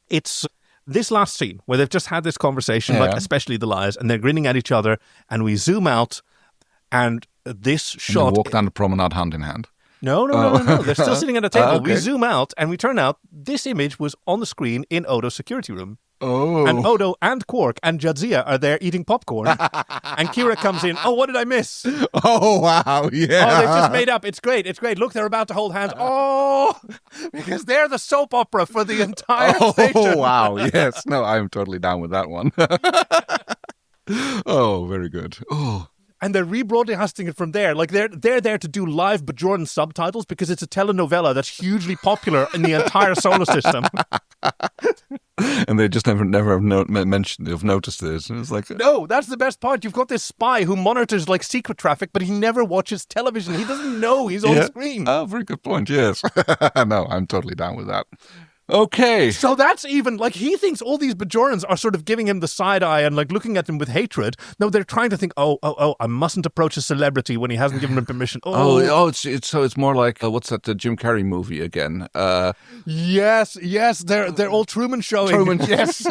It's this last scene where they've just had this conversation, like especially the lies, and they're grinning at each other, and we zoom out, and this shot... And they walk down the promenade hand in hand. No. They're still sitting at a table. Okay. We zoom out, and we turn out this image was on the screen in Odo's security room. Oh. And Odo and Quark and Jadzia are there eating popcorn. And Kira comes in. Oh, what did I miss? Oh, wow. Yeah. Oh, they've just made up. It's great. Look, they're about to hold hands. Oh, because they're the soap opera for the entire station. Oh, wow. Yes. No, I'm totally down with that one. Oh, very good. Oh. And they're rebroadcasting it from there. Like, they're there to do live Bajoran subtitles because it's a telenovela that's hugely popular in the entire solar system. And they just never have noticed this. And it's like... No, that's the best part. You've got this spy who monitors, like, secret traffic, but he never watches television. He doesn't know he's on screen. Oh, very good point, yes. No, I'm totally down with that. Okay. So that's even, like, he thinks all these Bajorans are sort of giving him the side eye and, like, looking at him with hatred. No, they're trying to think, oh, I mustn't approach a celebrity when he hasn't given him permission. It's more like, what's that, the Jim Carrey movie again? Yes, they're all Truman showing. Truman, yes.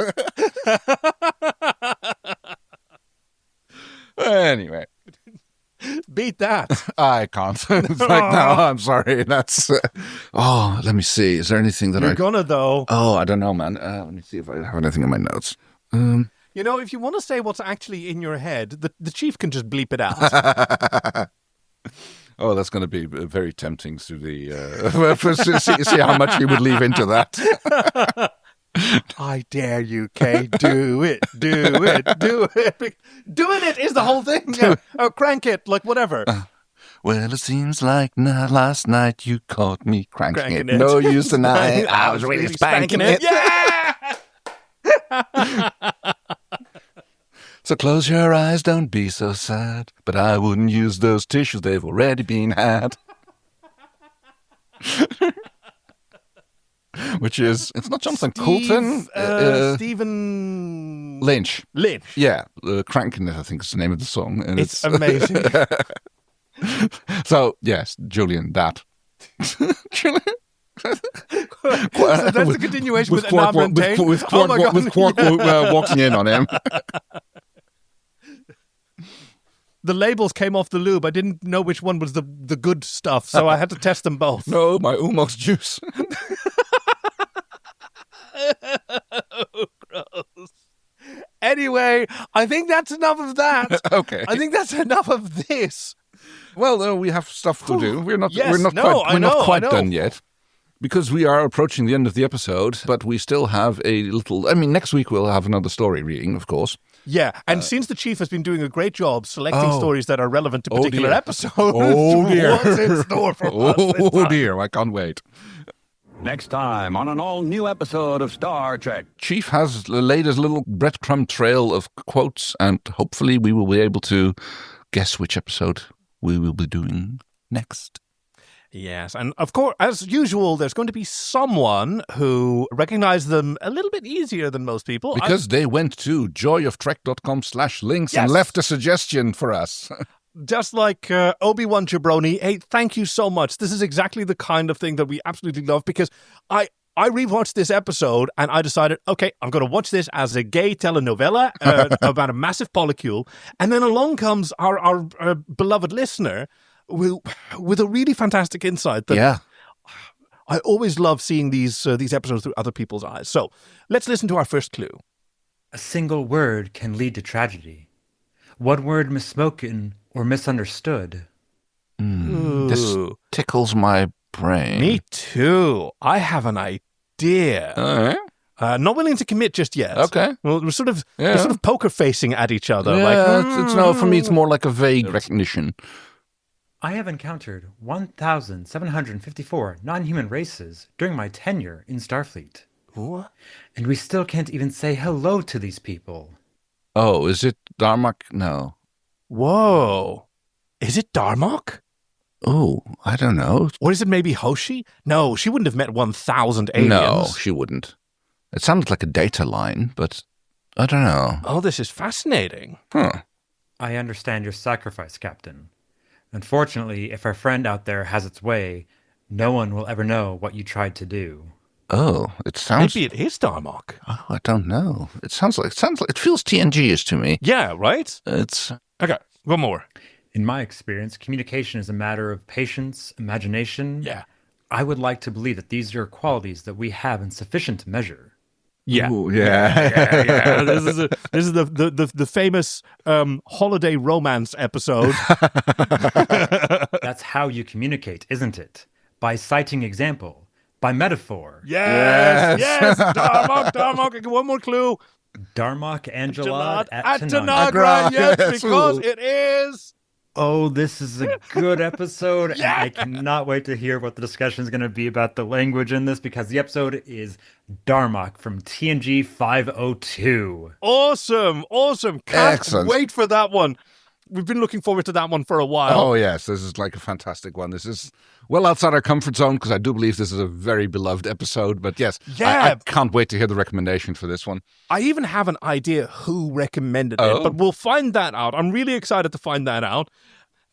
Anyway. Beat that. I can't. It's like, no, I'm sorry. That's... let me see. Is there anything that You're gonna, though. Oh, I don't know, man. Let me see if I have anything in my notes. You know, if you want to say what's actually in your head, the chief can just bleep it out. Oh, that's going to be very tempting to the... see how much you would leave into that. I dare you, Kay. Do it. Doing it is the whole thing. Yeah. Oh, crank it, like whatever. Well, it seems like last night you caught me cranking it. No use denying. I was really spanking it. Yeah! So close your eyes, don't be so sad. But I wouldn't use those tissues, they've already been had. Which is, it's not Jonathan Coulton. Stephen... Lynch. Yeah, Cranking It, I think is the name of the song. And it's amazing. So, yes, Julian, that. Julian? So that's the continuation with Anand Montaigne? With Quark walking in on him. The labels came off the lube. I didn't know which one was the good stuff, so I had to test them both. No, my Umos juice. Oh, gross. Anyway, I think that's enough of that. Okay. I think that's enough of this. Well, we have stuff to do. We're not quite done yet. Because we are approaching the end of the episode, but we still have a little... I mean, next week we'll have another story reading, of course. Yeah, and since the chief has been doing a great job selecting stories that are relevant to particular episodes, what's in store for us? Oh, dear, I can't wait. Next time on an all-new episode of Star Trek. Chief has laid his little breadcrumb trail of quotes, and hopefully we will be able to guess which episode we will be doing next. Yes, and of course, as usual, there's going to be someone who recognized them a little bit easier than most people. Because they went to joyoftrek.com/links and left a suggestion for us. Just like Obiwanjabroni, hey, thank you so much. This is exactly the kind of thing that we absolutely love, because I rewatched this episode and I decided, okay, I'm going to watch this as a gay telenovela about a massive polycule. And then along comes our beloved listener with a really fantastic insight. That I always love seeing these episodes through other people's eyes. So let's listen to our first clue. A single word can lead to tragedy. One word misspoken or misunderstood. This tickles my brain. Me too. I have an idea. All right. Not willing to commit just yet. Okay. Well, we're sort of poker facing at each other. For me, it's more like a vague recognition. I have encountered 1,754 non-human races during my tenure in Starfleet. What? And we still can't even say hello to these people. Oh, is it Darmok? No. Whoa. Is it Darmok? Oh, I don't know. Or is it maybe Hoshi? No, she wouldn't have met 1,000 aliens. No, she wouldn't. It sounded like a data line, but I don't know. Oh, this is fascinating. Huh. I understand your sacrifice, Captain. Unfortunately, if our friend out there has its way, no one will ever know what you tried to do. Oh, it sounds... Maybe it is Darmok. Oh, I don't know. It feels TNG-ish to me. Yeah, right? It's... Okay, one more. In my experience, communication is a matter of patience, imagination. Yeah. I would like to believe that these are qualities that we have in sufficient measure. Yeah. Ooh, yeah. This is the famous holiday romance episode. That's how you communicate, isn't it? By citing example, by metaphor. Yes. Darmok. One more clue. Darmok Angelad at Tanagra. Yes, because it is. Oh, this is a good episode, and I cannot wait to hear what the discussion is going to be about the language in this, because the episode is Darmok from TNG 502. Awesome. Can't wait for that one. We've been looking forward to that one for a while. Oh, yes. This is like a fantastic one. This is well outside our comfort zone, because I do believe this is a very beloved episode. But yes, I can't wait to hear the recommendation for this one. I even have an idea who recommended it, but we'll find that out. I'm really excited to find that out.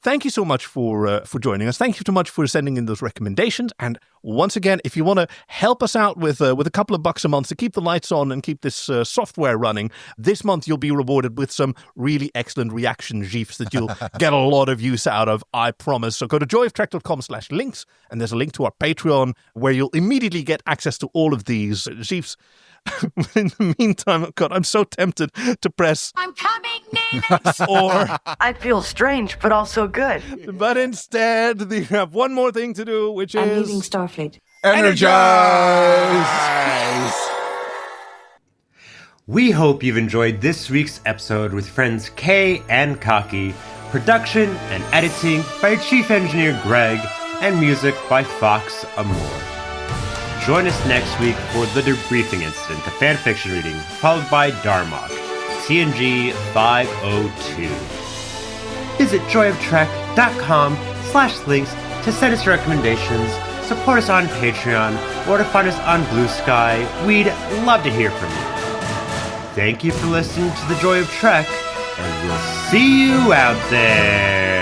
Thank you so much for joining us. Thank you so much for sending in those recommendations. And once again, if you want to help us out with a couple of bucks a month to keep the lights on and keep this software running, this month you'll be rewarded with some really excellent reaction GIFs that you'll get a lot of use out of, I promise. So go to joyoftrek.com/links, and there's a link to our Patreon where you'll immediately get access to all of these GIFs. In the meantime, God, I'm so tempted to press I'm coming next. Or I feel strange, but also good. But instead, we have one more thing to do, which I'm is leaving Starfleet. Energize! We hope you've enjoyed this week's episode with friends Kay and Kaki, production and editing by Chief Engineer Greg, and music by Fox Amore. Join us next week for The Debriefing Incident, a fanfiction reading, followed by Darmok, TNG 502. Visit joyoftrek.com/links to send us your recommendations, support us on Patreon, or to find us on Blue Sky. We'd love to hear from you. Thank you for listening to The Joy of Trek, and we'll see you out there.